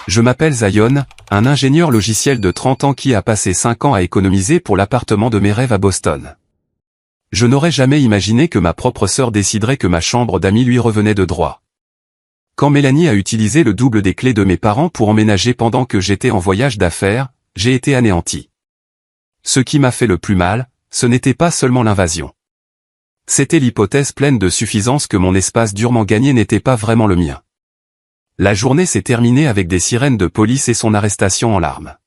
Je m'appelle Zion, un ingénieur logiciel de 30 ans qui a passé 5 ans à économiser pour l'appartement de mes rêves à Boston. Je n'aurais jamais imaginé que ma propre sœur déciderait que ma chambre d'amis lui revenait de droit. Quand Mélanie a utilisé le double des clés de mes parents pour emménager pendant que j'étais en voyage d'affaires, j'ai été anéanti. Ce qui m'a fait le plus mal, ce n'était pas seulement l'invasion. C'était l'hypothèse pleine de suffisance que mon espace durement gagné n'était pas vraiment le mien. La journée s'est terminée avec des sirènes de police et son arrestation en larmes.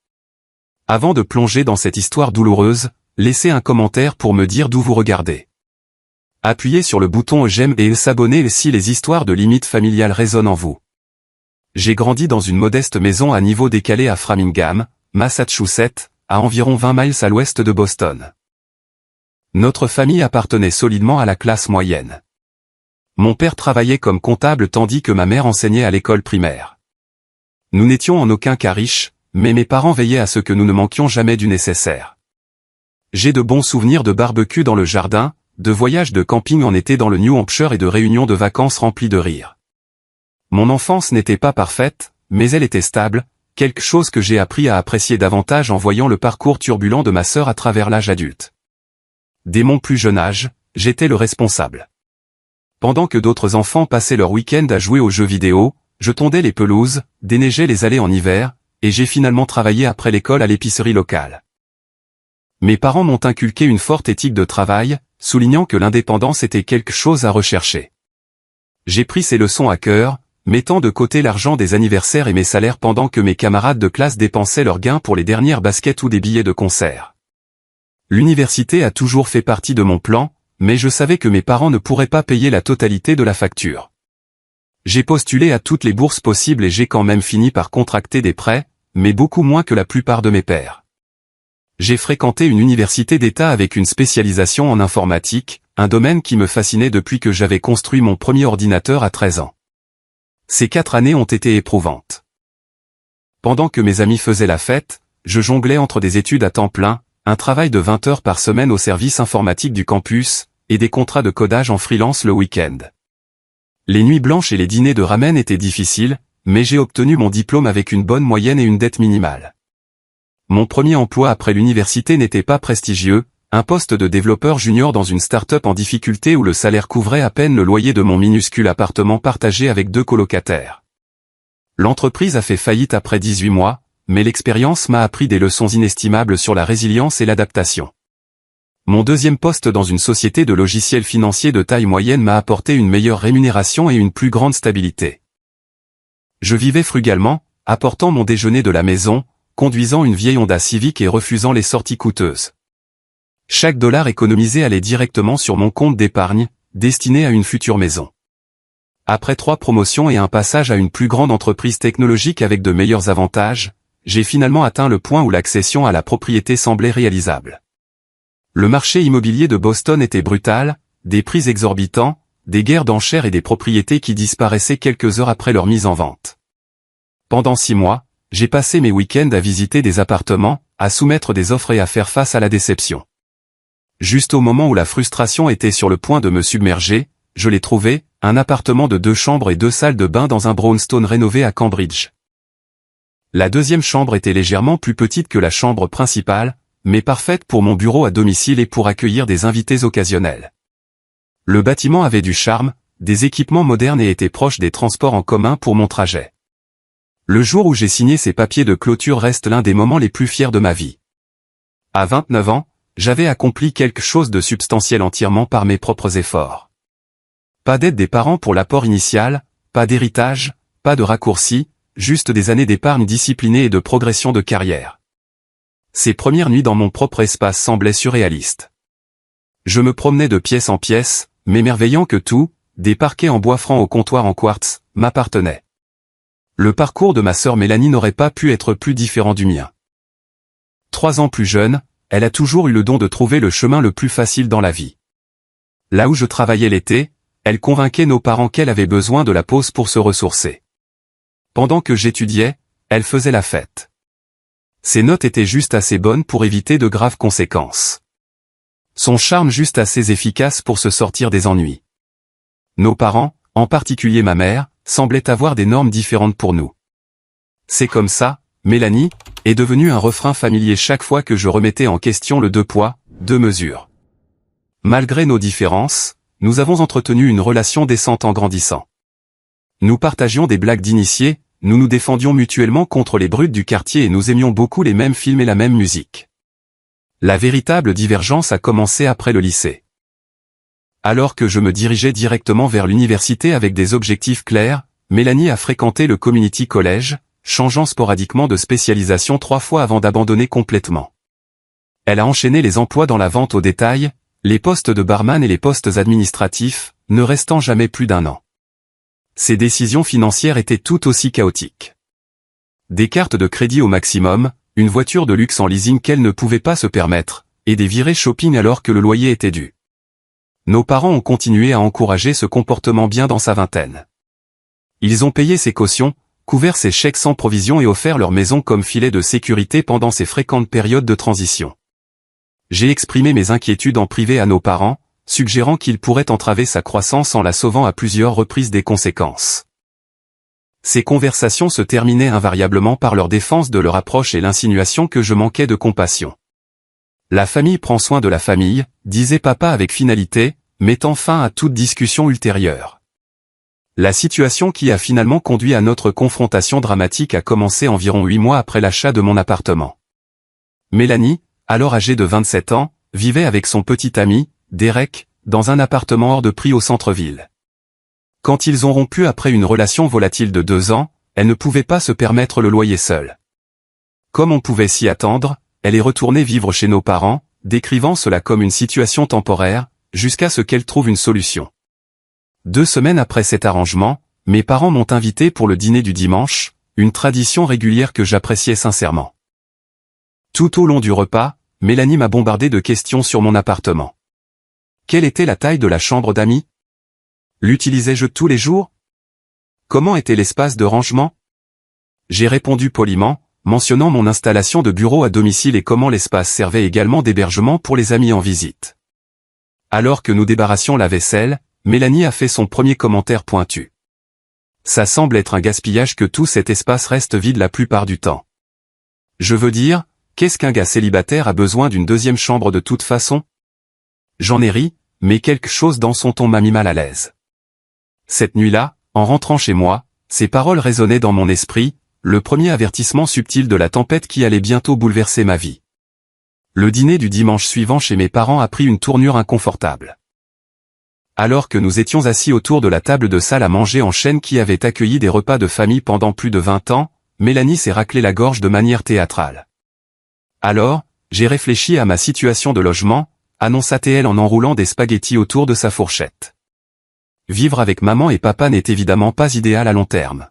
Avant de plonger dans cette histoire douloureuse, laissez un commentaire pour me dire d'où vous regardez. Appuyez sur le bouton j'aime et s'abonner si les histoires de limites familiales résonnent en vous. J'ai grandi dans une modeste maison à niveau décalé à Framingham, Massachusetts, à environ 20 miles à l'ouest de Boston. Notre famille appartenait solidement à la classe moyenne. Mon père travaillait comme comptable tandis que ma mère enseignait à l'école primaire. Nous n'étions en aucun cas riches, mais mes parents veillaient à ce que nous ne manquions jamais du nécessaire. J'ai de bons souvenirs de barbecue dans le jardin, de voyages de camping en été dans le New Hampshire et de réunions de vacances remplies de rires. Mon enfance n'était pas parfaite, mais elle était stable, quelque chose que j'ai appris à apprécier davantage en voyant le parcours turbulent de ma sœur à travers l'âge adulte. Dès mon plus jeune âge, j'étais le responsable. Pendant que d'autres enfants passaient leur week-end à jouer aux jeux vidéo, je tondais les pelouses, déneigeais les allées en hiver, et j'ai finalement travaillé après l'école à l'épicerie locale. Mes parents m'ont inculqué une forte éthique de travail, soulignant que l'indépendance était quelque chose à rechercher. J'ai pris ces leçons à cœur, mettant de côté l'argent des anniversaires et mes salaires pendant que mes camarades de classe dépensaient leurs gains pour les dernières baskets ou des billets de concert. L'université a toujours fait partie de mon plan, mais je savais que mes parents ne pourraient pas payer la totalité de la facture. J'ai postulé à toutes les bourses possibles et j'ai quand même fini par contracter des prêts, mais beaucoup moins que la plupart de mes pairs. J'ai fréquenté une université d'État avec une spécialisation en informatique, un domaine qui me fascinait depuis que j'avais construit mon premier ordinateur à 13 ans. Ces 4 années ont été éprouvantes. Pendant que mes amis faisaient la fête, je jonglais entre des études à temps plein, un travail de 20 heures par semaine au service informatique du campus, et des contrats de codage en freelance le week-end. Les nuits blanches et les dîners de ramen étaient difficiles, mais j'ai obtenu mon diplôme avec une bonne moyenne et une dette minimale. Mon premier emploi après l'université n'était pas prestigieux, un poste de développeur junior dans une start-up en difficulté où le salaire couvrait à peine le loyer de mon minuscule appartement partagé avec 2 colocataires. L'entreprise a fait faillite après 18 mois, mais l'expérience m'a appris des leçons inestimables sur la résilience et l'adaptation. Mon deuxième poste dans une société de logiciels financiers de taille moyenne m'a apporté une meilleure rémunération et une plus grande stabilité. Je vivais frugalement, apportant mon déjeuner de la maison, conduisant une vieille Honda Civic et refusant les sorties coûteuses. Chaque dollar économisé allait directement sur mon compte d'épargne, destiné à une future maison. Après 3 promotions et un passage à une plus grande entreprise technologique avec de meilleurs avantages, j'ai finalement atteint le point où l'accession à la propriété semblait réalisable. Le marché immobilier de Boston était brutal, des prix exorbitants, des guerres d'enchères et des propriétés qui disparaissaient quelques heures après leur mise en vente. Pendant 6 mois, j'ai passé mes week-ends à visiter des appartements, à soumettre des offres et à faire face à la déception. Juste au moment où la frustration était sur le point de me submerger, je l'ai trouvé, un appartement de 2 chambres et 2 salles de bain dans un brownstone rénové à Cambridge. La deuxième chambre était légèrement plus petite que la chambre principale, mais parfaite pour mon bureau à domicile et pour accueillir des invités occasionnels. Le bâtiment avait du charme, des équipements modernes et était proche des transports en commun pour mon trajet. Le jour où j'ai signé ces papiers de clôture reste l'un des moments les plus fiers de ma vie. À 29 ans, j'avais accompli quelque chose de substantiel entièrement par mes propres efforts. Pas d'aide des parents pour l'apport initial, pas d'héritage, pas de raccourci, juste des années d'épargne disciplinée et de progression de carrière. Ces premières nuits dans mon propre espace semblaient surréalistes. Je me promenais de pièce en pièce, m'émerveillant que tout, des parquets en bois franc au comptoir en quartz, m'appartenait. Le parcours de ma sœur Mélanie n'aurait pas pu être plus différent du mien. 3 ans plus jeune, elle a toujours eu le don de trouver le chemin le plus facile dans la vie. Là où je travaillais l'été, elle convainquait nos parents qu'elle avait besoin de la pause pour se ressourcer. Pendant que j'étudiais, elle faisait la fête. Ses notes étaient juste assez bonnes pour éviter de graves conséquences. Son charme juste assez efficace pour se sortir des ennuis. Nos parents, en particulier ma mère, semblaient avoir des normes différentes pour nous. C'est comme ça, Mélanie, est devenu un refrain familier chaque fois que je remettais en question le 2 poids, 2 mesures. Malgré nos différences, nous avons entretenu une relation décente en grandissant. Nous partagions des blagues d'initiés, nous nous défendions mutuellement contre les brutes du quartier et nous aimions beaucoup les mêmes films et la même musique. La véritable divergence a commencé après le lycée. Alors que je me dirigeais directement vers l'université avec des objectifs clairs, Mélanie a fréquenté le community college, changeant sporadiquement de spécialisation 3 fois avant d'abandonner complètement. Elle a enchaîné les emplois dans la vente au détail, les postes de barman et les postes administratifs, ne restant jamais plus d'1 an. Ses décisions financières étaient tout aussi chaotiques. Des cartes de crédit au maximum, une voiture de luxe en leasing qu'elle ne pouvait pas se permettre, et des virées shopping alors que le loyer était dû. Nos parents ont continué à encourager ce comportement bien dans sa vingtaine. Ils ont payé ses cautions, couvert ses chèques sans provision et offert leur maison comme filet de sécurité pendant ces fréquentes périodes de transition. J'ai exprimé mes inquiétudes en privé à nos parents, suggérant qu'ils pourraient entraver sa croissance en la sauvant à plusieurs reprises des conséquences. Ces conversations se terminaient invariablement par leur défense de leur approche et l'insinuation que je manquais de compassion. La famille prend soin de la famille, disait papa avec finalité, mettant fin à toute discussion ultérieure. La situation qui a finalement conduit à notre confrontation dramatique a commencé environ 8 mois après l'achat de mon appartement. Mélanie, alors âgée de 27 ans, vivait avec son petit ami, Derek, dans un appartement hors de prix au centre-ville. Quand ils ont rompu après une relation volatile de 2 ans, elle ne pouvait pas se permettre le loyer seule. Comme on pouvait s'y attendre, elle est retournée vivre chez nos parents, décrivant cela comme une situation temporaire, jusqu'à ce qu'elle trouve une solution. 2 semaines après cet arrangement, mes parents m'ont invité pour le dîner du dimanche, une tradition régulière que j'appréciais sincèrement. Tout au long du repas, Mélanie m'a bombardé de questions sur mon appartement. Quelle était la taille de la chambre d'amis? L'utilisais-je tous les jours? Comment était l'espace de rangement? J'ai répondu poliment, mentionnant mon installation de bureau à domicile et comment l'espace servait également d'hébergement pour les amis en visite. Alors que nous débarrassions la vaisselle, Mélanie a fait son premier commentaire pointu. Ça semble être un gaspillage que tout cet espace reste vide la plupart du temps. Je veux dire, qu'est-ce qu'un gars célibataire a besoin d'une 2e chambre de toute façon? J'en ai ri, mais quelque chose dans son ton m'a mis mal à l'aise. Cette nuit-là, en rentrant chez moi, ces paroles résonnaient dans mon esprit, le premier avertissement subtil de la tempête qui allait bientôt bouleverser ma vie. Le dîner du dimanche suivant chez mes parents a pris une tournure inconfortable. Alors que nous étions assis autour de la table de salle à manger en chaîne qui avait accueilli des repas de famille pendant plus de 20 ans, Mélanie s'est raclé la gorge de manière théâtrale. Alors, j'ai réfléchi à ma situation de logement, annonça-t-elle en enroulant des spaghettis autour de sa fourchette. Vivre avec maman et papa n'est évidemment pas idéal à long terme.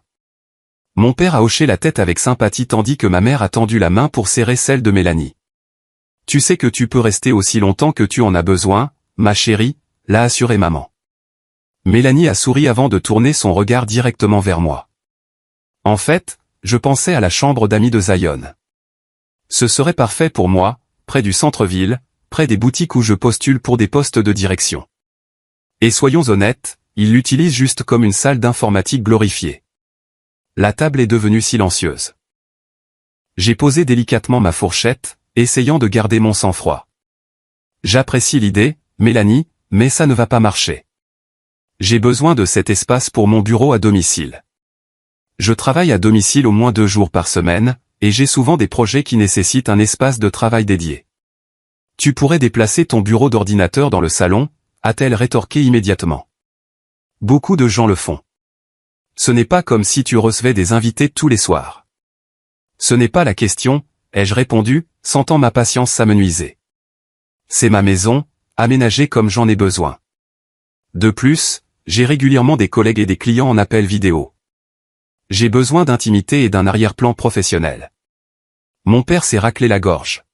Mon père a hoché la tête avec sympathie tandis que ma mère a tendu la main pour serrer celle de Mélanie. Tu sais que tu peux rester aussi longtemps que tu en as besoin, ma chérie, l'a assuré maman. Mélanie a souri avant de tourner son regard directement vers moi. En fait, je pensais à la chambre d'amis de Zion. Ce serait parfait pour moi, près du centre-ville, près des boutiques où je postule pour des postes de direction. Et soyons honnêtes, ils l'utilisent juste comme une salle d'informatique glorifiée. La table est devenue silencieuse. J'ai posé délicatement ma fourchette, essayant de garder mon sang-froid. J'apprécie l'idée, Mélanie, mais ça ne va pas marcher. J'ai besoin de cet espace pour mon bureau à domicile. Je travaille à domicile au moins 2 jours par semaine, et j'ai souvent des projets qui nécessitent un espace de travail dédié. Tu pourrais déplacer ton bureau d'ordinateur dans le salon, a-t-elle rétorqué immédiatement. Beaucoup de gens le font. Ce n'est pas comme si tu recevais des invités tous les soirs. Ce n'est pas la question, ai-je répondu, sentant ma patience s'amenuiser. C'est ma maison, aménagée comme j'en ai besoin. De plus, j'ai régulièrement des collègues et des clients en appel vidéo. J'ai besoin d'intimité et d'un arrière-plan professionnel. Mon père s'est raclé la gorge.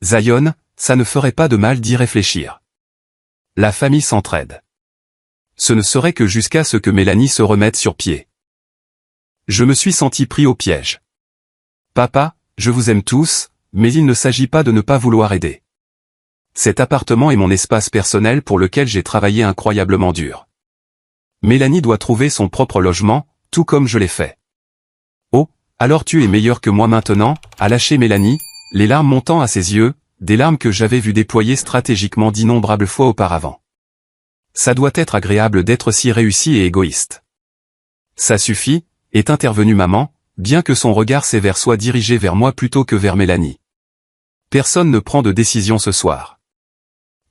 Zion, ça ne ferait pas de mal d'y réfléchir. La famille s'entraide. Ce ne serait que jusqu'à ce que Mélanie se remette sur pied. Je me suis senti pris au piège. Papa, je vous aime tous, mais il ne s'agit pas de ne pas vouloir aider. Cet appartement est mon espace personnel pour lequel j'ai travaillé incroyablement dur. Mélanie doit trouver son propre logement, tout comme je l'ai fait. Oh, Alors tu es meilleur que moi maintenant, a lâché Mélanie, les larmes montant à ses yeux, des larmes que j'avais vues déployer stratégiquement d'innombrables fois auparavant. Ça doit être agréable d'être si réussi et égoïste. Ça suffit, est intervenue maman, bien que son regard sévère soit dirigé vers moi plutôt que vers Mélanie. Personne ne prend de décision ce soir.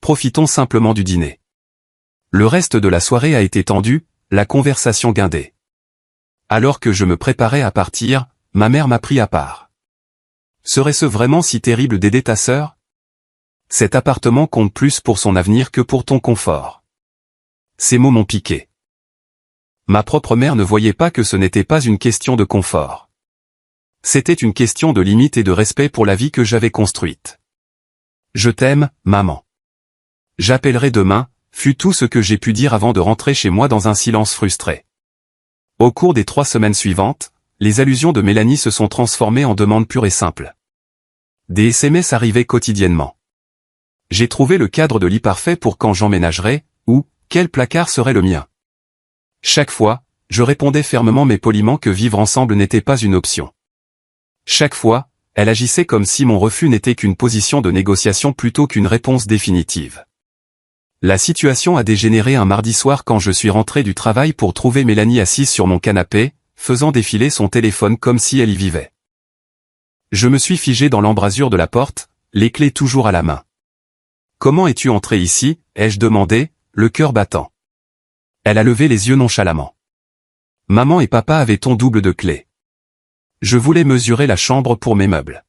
Profitons simplement du dîner. Le reste de la soirée a été tendu, la conversation guindée. Alors que je me préparais à partir, ma mère m'a pris à part. Serait-ce vraiment si terrible d'aider ta sœur? Cet appartement compte plus pour son avenir que pour ton confort. Ces mots m'ont piqué. Ma propre mère ne voyait pas que ce n'était pas une question de confort. C'était une question de limite et de respect pour la vie que j'avais construite. Je t'aime, maman. J'appellerai demain, fut tout ce que j'ai pu dire avant de rentrer chez moi dans un silence frustré. Au cours des 3 semaines suivantes, les allusions de Mélanie se sont transformées en demandes pures et simples. Des SMS arrivaient quotidiennement. J'ai trouvé le cadre de lit parfait pour quand j'emménagerai, ou, quel placard serait le mien. Chaque fois, je répondais fermement mais poliment que vivre ensemble n'était pas une option. Chaque fois, elle agissait comme si mon refus n'était qu'une position de négociation plutôt qu'une réponse définitive. La situation a dégénéré un mardi soir quand je suis rentré du travail pour trouver Mélanie assise sur mon canapé, faisant défiler son téléphone comme si elle y vivait. Je me suis figé dans l'embrasure de la porte, les clés toujours à la main. « Comment es-tu entré ici ?» ai-je demandé, le cœur battant. Elle a levé les yeux nonchalamment. « Maman et papa avaient ton double de clés. Je voulais mesurer la chambre pour mes meubles. »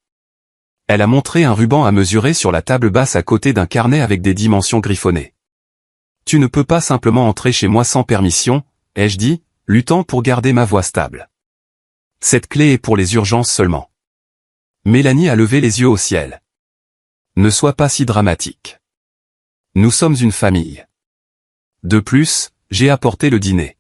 Elle a montré un ruban à mesurer sur la table basse à côté d'un carnet avec des dimensions griffonnées. « Tu ne peux pas simplement entrer chez moi sans permission, ai-je dit, luttant pour garder ma voix stable. Cette clé est pour les urgences seulement. » Mélanie a levé les yeux au ciel. « Ne sois pas si dramatique. Nous sommes une famille. De plus, j'ai apporté le dîner. »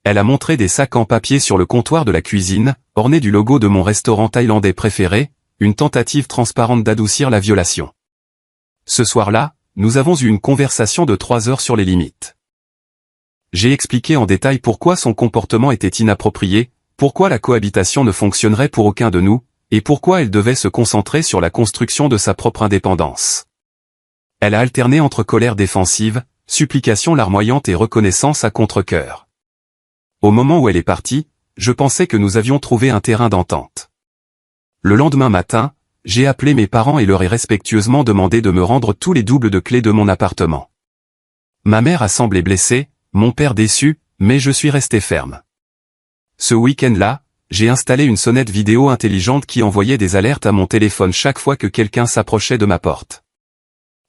Elle a montré des sacs en papier sur le comptoir de la cuisine, ornés du logo de mon restaurant thaïlandais préféré, une tentative transparente d'adoucir la violation. Ce soir-là, nous avons eu une conversation de 3 heures sur les limites. J'ai expliqué en détail pourquoi son comportement était inapproprié, pourquoi la cohabitation ne fonctionnerait pour aucun de nous, et pourquoi elle devait se concentrer sur la construction de sa propre indépendance. Elle a alterné entre colère défensive, supplication larmoyante et reconnaissance à contre-cœur. Au moment où elle est partie, je pensais que nous avions trouvé un terrain d'entente. Le lendemain matin, j'ai appelé mes parents et leur ai respectueusement demandé de me rendre tous les doubles de clés de mon appartement. Ma mère a semblé blessée, mon père déçu, mais je suis resté ferme. Ce week-end-là, j'ai installé une sonnette vidéo intelligente qui envoyait des alertes à mon téléphone chaque fois que quelqu'un s'approchait de ma porte.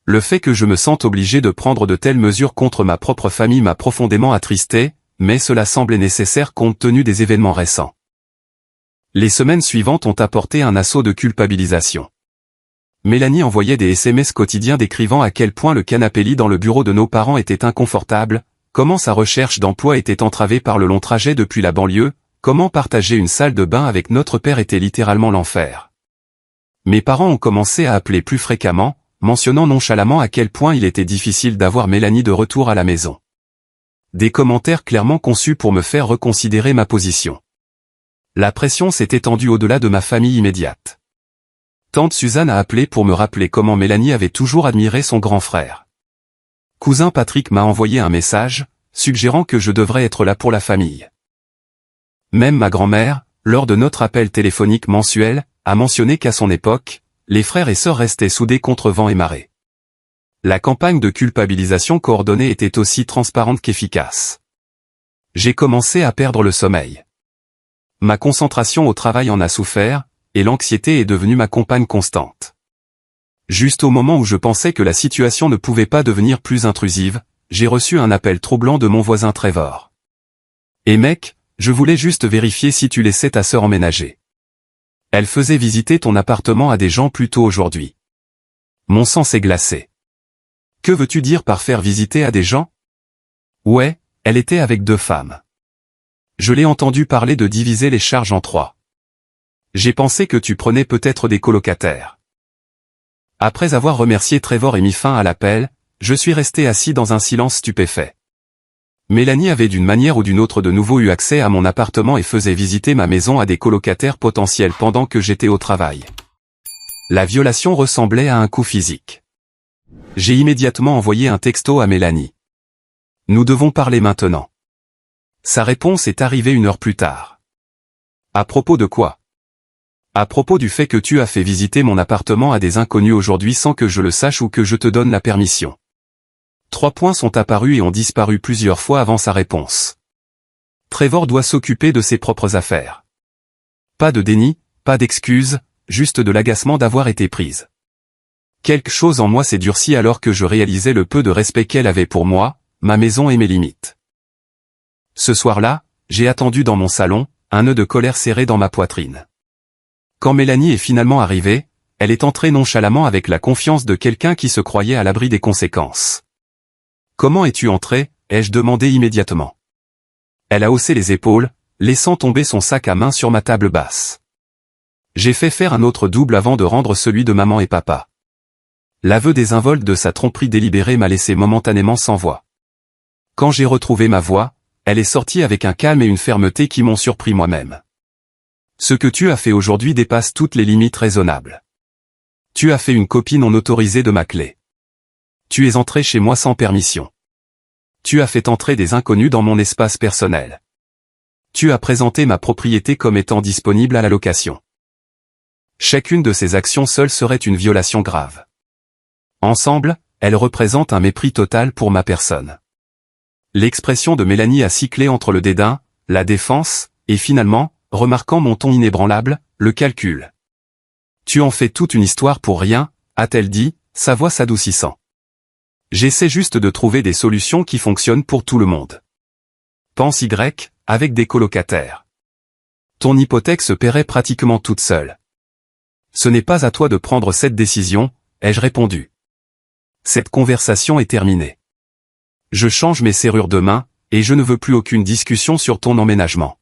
Le fait que je me sente obligé de prendre de telles mesures contre ma propre famille m'a profondément attristé, mais cela semblait nécessaire compte tenu des événements récents. Les semaines suivantes ont apporté un assaut de culpabilisation. Mélanie envoyait des SMS quotidiens décrivant à quel point le canapé-lit dans le bureau de nos parents était inconfortable, comment sa recherche d'emploi était entravée par le long trajet depuis la banlieue, comment partager une salle de bain avec notre père était littéralement l'enfer. Mes parents ont commencé à appeler plus fréquemment, mentionnant nonchalamment à quel point il était difficile d'avoir Mélanie de retour à la maison. Des commentaires clairement conçus pour me faire reconsidérer ma position. La pression s'est étendue au-delà de ma famille immédiate. Tante Suzanne a appelé pour me rappeler comment Mélanie avait toujours admiré son grand frère. Cousin Patrick m'a envoyé un message, suggérant que je devrais être là pour la famille. Même ma grand-mère, lors de notre appel téléphonique mensuel, a mentionné qu'à son époque, les frères et sœurs restaient soudés contre vent et marée. La campagne de culpabilisation coordonnée était aussi transparente qu'efficace. J'ai commencé à perdre le sommeil. Ma concentration au travail en a souffert, et l'anxiété est devenue ma compagne constante. Juste au moment où je pensais que la situation ne pouvait pas devenir plus intrusive, j'ai reçu un appel troublant de mon voisin Trevor. « Et mec, je voulais juste vérifier si tu laissais ta sœur emménager. Elle faisait visiter ton appartement à des gens plus tôt aujourd'hui. » Mon sang s'est glacé. « Que veux-tu dire par faire visiter à des gens ? » Ouais, elle était avec 2 femmes. Je l'ai entendu parler de diviser les charges en 3. J'ai pensé que tu prenais peut-être des colocataires. Après avoir remercié Trevor et mis fin à l'appel, je suis resté assis dans un silence stupéfait. Mélanie avait d'une manière ou d'une autre de nouveau eu accès à mon appartement et faisait visiter ma maison à des colocataires potentiels pendant que j'étais au travail. La violation ressemblait à un coup physique. J'ai immédiatement envoyé un texto à Mélanie. Nous devons parler maintenant. Sa réponse est arrivée 1 heure plus tard. À propos de quoi? À propos du fait que tu as fait visiter mon appartement à des inconnus aujourd'hui sans que je le sache ou que je te donne la permission. 3 points sont apparus et ont disparu plusieurs fois avant sa réponse. Trevor doit s'occuper de ses propres affaires. Pas de déni, pas d'excuses, juste de l'agacement d'avoir été prise. Quelque chose en moi s'est durci alors que je réalisais le peu de respect qu'elle avait pour moi, ma maison et mes limites. Ce soir-là, j'ai attendu dans mon salon, un nœud de colère serré dans ma poitrine. Quand Mélanie est finalement arrivée, elle est entrée nonchalamment avec la confiance de quelqu'un qui se croyait à l'abri des conséquences. « Comment es-tu entrée ?» ai-je demandé immédiatement. Elle a haussé les épaules, laissant tomber son sac à main sur ma table basse. J'ai fait faire un autre double avant de rendre celui de maman et papa. L'aveu désinvolte de sa tromperie délibérée m'a laissé momentanément sans voix. Quand j'ai retrouvé ma voix, elle est sortie avec un calme et une fermeté qui m'ont surpris moi-même. Ce que tu as fait aujourd'hui dépasse toutes les limites raisonnables. Tu as fait une copie non autorisée de ma clé. Tu es entré chez moi sans permission. Tu as fait entrer des inconnus dans mon espace personnel. Tu as présenté ma propriété comme étant disponible à la location. Chacune de ces actions seules serait une violation grave. Ensemble, elles représentent un mépris total pour ma personne. L'expression de Mélanie a cyclé entre le dédain, la défense, et finalement, remarquant mon ton inébranlable, le calcul. Tu en fais toute une histoire pour rien, a-t-elle dit, sa voix s'adoucissant. J'essaie juste de trouver des solutions qui fonctionnent pour tout le monde. Pense Y, avec des colocataires. Ton hypothèque se paierait pratiquement toute seule. Ce n'est pas à toi de prendre cette décision, ai-je répondu. Cette conversation est terminée. Je change mes serrures demain, et je ne veux plus aucune discussion sur ton emménagement.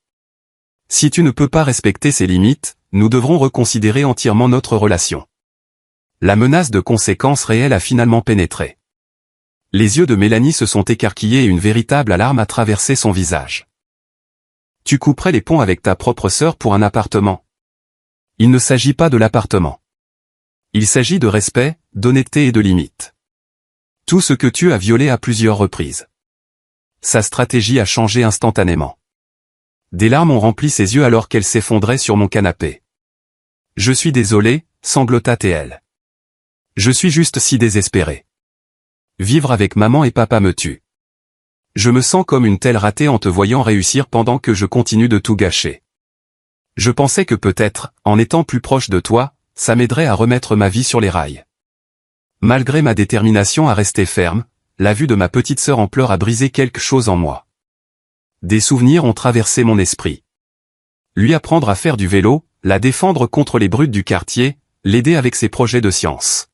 Si tu ne peux pas respecter ces limites, nous devrons reconsidérer entièrement notre relation. La menace de conséquences réelles a finalement pénétré. Les yeux de Mélanie se sont écarquillés et une véritable alarme a traversé son visage. Tu couperais les ponts avec ta propre sœur pour un appartement. Il ne s'agit pas de l'appartement. Il s'agit de respect, d'honnêteté et de limites. Tout ce que tu as violé à plusieurs reprises. Sa stratégie a changé instantanément. Des larmes ont rempli ses yeux alors qu'elle s'effondrait sur mon canapé. Je suis désolé, sanglota-t-elle. Je suis juste si désespéré. Vivre avec maman et papa me tue. Je me sens comme une telle ratée en te voyant réussir pendant que je continue de tout gâcher. Je pensais que peut-être, en étant plus proche de toi, ça m'aiderait à remettre ma vie sur les rails. Malgré ma détermination à rester ferme, la vue de ma petite sœur en pleurs a brisé quelque chose en moi. Des souvenirs ont traversé mon esprit. Lui apprendre à faire du vélo, la défendre contre les brutes du quartier, l'aider avec ses projets de science.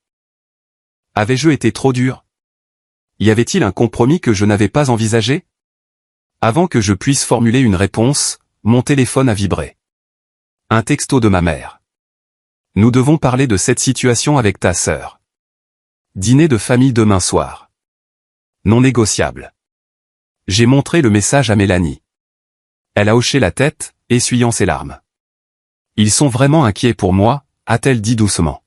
Avais-je été trop dur? Y avait-il un compromis que je n'avais pas envisagé? Avant que je puisse formuler une réponse, mon téléphone a vibré. Un texto de ma mère. Nous devons parler de cette situation avec ta sœur. Dîner de famille demain soir. Non négociable. J'ai montré le message à Mélanie. Elle a hoché la tête, essuyant ses larmes. Ils sont vraiment inquiets pour moi, a-t-elle dit doucement.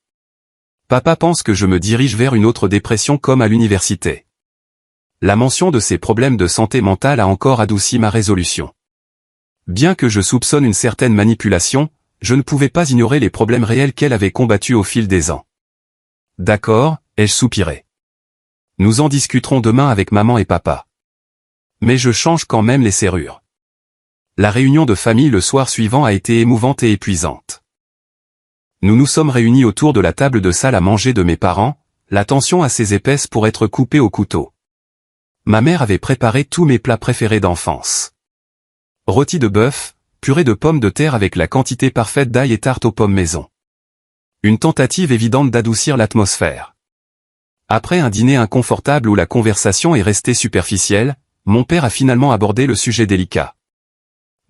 Papa pense que je me dirige vers une autre dépression comme à l'université. La mention de ses problèmes de santé mentale a encore adouci ma résolution. Bien que je soupçonne une certaine manipulation, je ne pouvais pas ignorer les problèmes réels qu'elle avait combattus au fil des ans. D'accord, ai-je soupiré. Nous en discuterons demain avec maman et papa. Mais je change quand même les serrures. La réunion de famille le soir suivant a été émouvante et épuisante. Nous nous sommes réunis autour de la table de salle à manger de mes parents, la tension assez épaisse pour être coupée au couteau. Ma mère avait préparé tous mes plats préférés d'enfance. Rôti de bœuf, purée de pommes de terre avec la quantité parfaite d'ail et tarte aux pommes maison. Une tentative évidente d'adoucir l'atmosphère. Après un dîner inconfortable où la conversation est restée superficielle, mon père a finalement abordé le sujet délicat.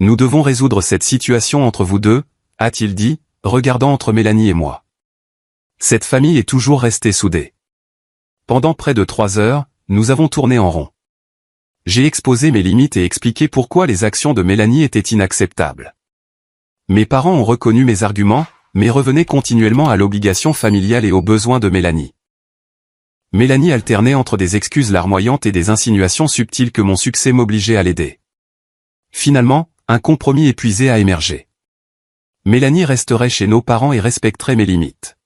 Nous devons résoudre cette situation entre vous deux, a-t-il dit, regardant entre Mélanie et moi. Cette famille est toujours restée soudée. Pendant près de 3 heures, nous avons tourné en rond. J'ai exposé mes limites et expliqué pourquoi les actions de Mélanie étaient inacceptables. Mes parents ont reconnu mes arguments, mais revenaient continuellement à l'obligation familiale et aux besoins de Mélanie. Mélanie alternait entre des excuses larmoyantes et des insinuations subtiles que mon succès m'obligeait à l'aider. Finalement, un compromis épuisé a émergé. Mélanie resterait chez nos parents et respecterait mes limites.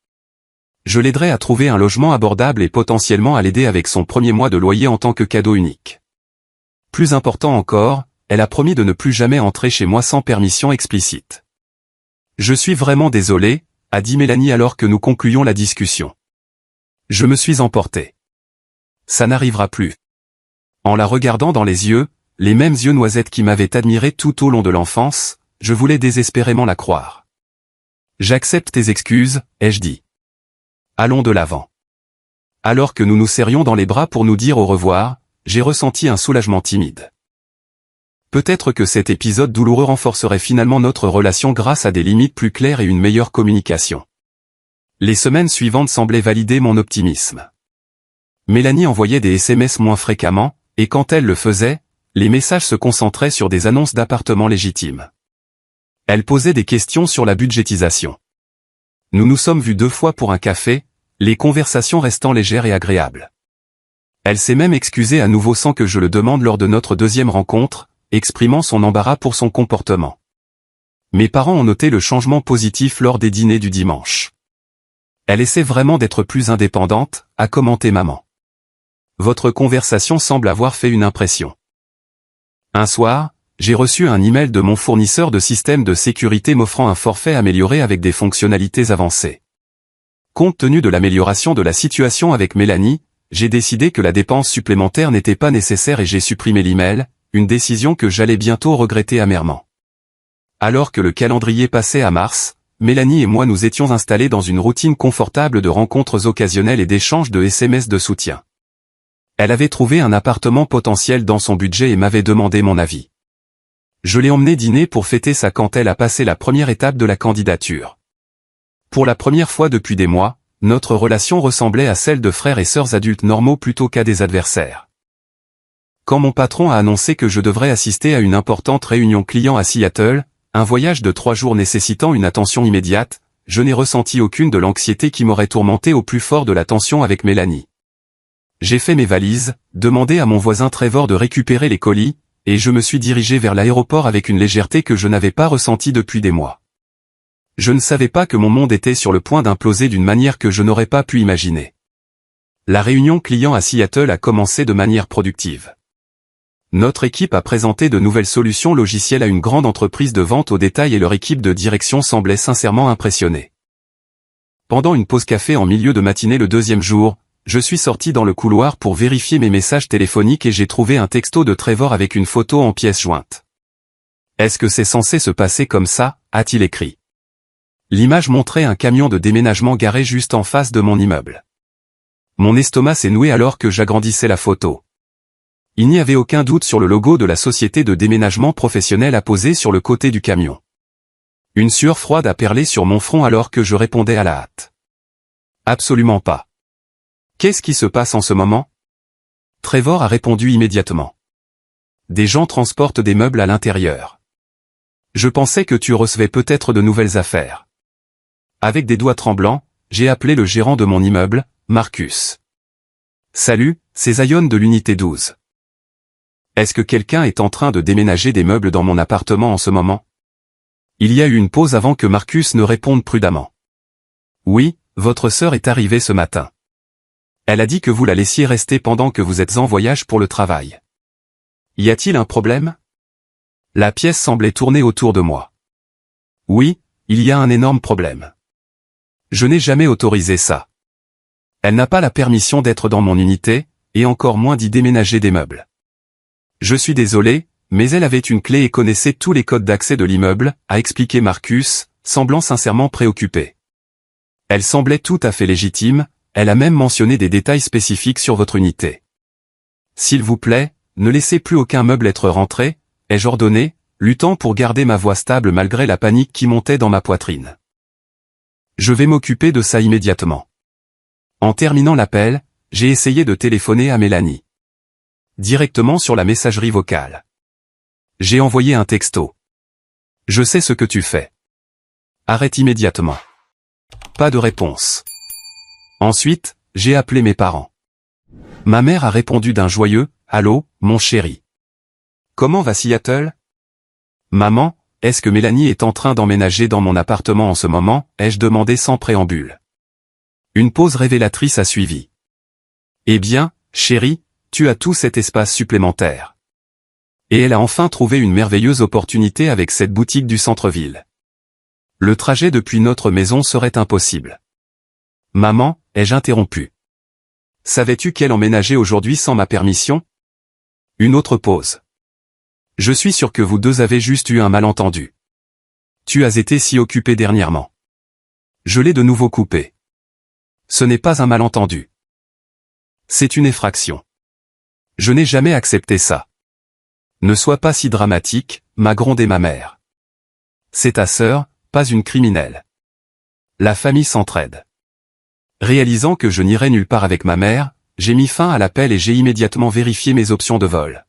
Je l'aiderais à trouver un logement abordable et potentiellement à l'aider avec son premier mois de loyer en tant que cadeau unique. Plus important encore, elle a promis de ne plus jamais entrer chez moi sans permission explicite. Je suis vraiment désolé, a dit Mélanie alors que nous concluions la discussion. Je me suis emporté. Ça n'arrivera plus. En la regardant dans les yeux, les mêmes yeux noisettes qui m'avaient admiré tout au long de l'enfance, je voulais désespérément la croire. J'accepte tes excuses, ai-je dit. Allons de l'avant. Alors que nous nous serrions dans les bras pour nous dire au revoir, j'ai ressenti un soulagement timide. Peut-être que cet épisode douloureux renforcerait finalement notre relation grâce à des limites plus claires et une meilleure communication. Les semaines suivantes semblaient valider mon optimisme. Mélanie envoyait des SMS moins fréquemment, et quand elle le faisait, les messages se concentraient sur des annonces d'appartements légitimes. Elle posait des questions sur la budgétisation. Nous nous sommes vus 2 fois pour un café, les conversations restant légères et agréables. Elle s'est même excusée à nouveau sans que je le demande lors de notre 2e rencontre, exprimant son embarras pour son comportement. Mes parents ont noté le changement positif lors des dîners du dimanche. Elle essaie vraiment d'être plus indépendante, a commenté maman. Votre conversation semble avoir fait une impression. Un soir, j'ai reçu un email de mon fournisseur de système de sécurité m'offrant un forfait amélioré avec des fonctionnalités avancées. Compte tenu de l'amélioration de la situation avec Mélanie, j'ai décidé que la dépense supplémentaire n'était pas nécessaire et j'ai supprimé l'email, une décision que j'allais bientôt regretter amèrement. Alors que le calendrier passait à mars, Mélanie et moi nous étions installés dans une routine confortable de rencontres occasionnelles et d'échanges de SMS de soutien. Elle avait trouvé un appartement potentiel dans son budget et m'avait demandé mon avis. Je l'ai emmenée dîner pour fêter ça quand elle a passé la première étape de la candidature. Pour la première fois depuis des mois, notre relation ressemblait à celle de frères et sœurs adultes normaux plutôt qu'à des adversaires. Quand mon patron a annoncé que je devrais assister à une importante réunion client à Seattle, un voyage de 3 jours nécessitant une attention immédiate, je n'ai ressenti aucune de l'anxiété qui m'aurait tourmenté au plus fort de la tension avec Mélanie. J'ai fait mes valises, demandé à mon voisin Trevor de récupérer les colis, et je me suis dirigé vers l'aéroport avec une légèreté que je n'avais pas ressentie depuis des mois. Je ne savais pas que mon monde était sur le point d'imploser d'une manière que je n'aurais pas pu imaginer. La réunion client à Seattle a commencé de manière productive. Notre équipe a présenté de nouvelles solutions logicielles à une grande entreprise de vente au détail et leur équipe de direction semblait sincèrement impressionnée. Pendant une pause café en milieu de matinée le 2e jour, je suis sorti dans le couloir pour vérifier mes messages téléphoniques et j'ai trouvé un texto de Trevor avec une photo en pièce jointe. « Est-ce que c'est censé se passer comme ça ?» a-t-il écrit. L'image montrait un camion de déménagement garé juste en face de mon immeuble. Mon estomac s'est noué alors que j'agrandissais la photo. Il n'y avait aucun doute sur le logo de la société de déménagement professionnel apposé sur le côté du camion. Une sueur froide a perlé sur mon front alors que je répondais à la hâte. Absolument pas. Qu'est-ce qui se passe en ce moment? Trevor a répondu immédiatement. Des gens transportent des meubles à l'intérieur. Je pensais que tu recevais peut-être de nouvelles affaires. Avec des doigts tremblants, j'ai appelé le gérant de mon immeuble, Marcus. Salut, c'est Zion de l'unité 12. Est-ce que quelqu'un est en train de déménager des meubles dans mon appartement en ce moment? Il y a eu une pause avant que Marcus ne réponde prudemment. Oui, votre sœur est arrivée ce matin. Elle a dit que vous la laissiez rester pendant que vous êtes en voyage pour le travail. Y a-t-il un problème? La pièce semblait tourner autour de moi. Oui, il y a un énorme problème. Je n'ai jamais autorisé ça. Elle n'a pas la permission d'être dans mon unité, et encore moins d'y déménager des meubles. Je suis désolé, mais elle avait une clé et connaissait tous les codes d'accès de l'immeuble, a expliqué Marcus, semblant sincèrement préoccupé. Elle semblait tout à fait légitime, elle a même mentionné des détails spécifiques sur votre unité. S'il vous plaît, ne laissez plus aucun meuble être rentré, ai-je ordonné, luttant pour garder ma voix stable malgré la panique qui montait dans ma poitrine. Je vais m'occuper de ça immédiatement. En terminant l'appel, j'ai essayé de téléphoner à Mélanie. Directement sur la messagerie vocale. J'ai envoyé un texto. Je sais ce que tu fais. Arrête immédiatement. Pas de réponse. Ensuite, j'ai appelé mes parents. Ma mère a répondu d'un joyeux « Allô, mon chéri. Comment va Seattle ? Maman, est-ce que Mélanie est en train d'emménager dans mon appartement en ce moment ? Ai-je demandé sans préambule. Une pause révélatrice a suivi. Eh bien, chérie, tu as tout cet espace supplémentaire. Et elle a enfin trouvé une merveilleuse opportunité avec cette boutique du centre-ville. Le trajet depuis notre maison serait impossible. Maman, ai-je interrompu. Savais-tu qu'elle emménageait aujourd'hui sans ma permission ? Une autre pause. Je suis sûr que vous deux avez juste eu un malentendu. Tu as été si occupé dernièrement. Je l'ai de nouveau coupé. Ce n'est pas un malentendu. C'est une effraction. Je n'ai jamais accepté ça. Ne sois pas si dramatique, m'a grondé ma mère. C'est ta sœur, pas une criminelle. La famille s'entraide. Réalisant que je n'irais nulle part avec ma mère, j'ai mis fin à l'appel et j'ai immédiatement vérifié mes options de vol.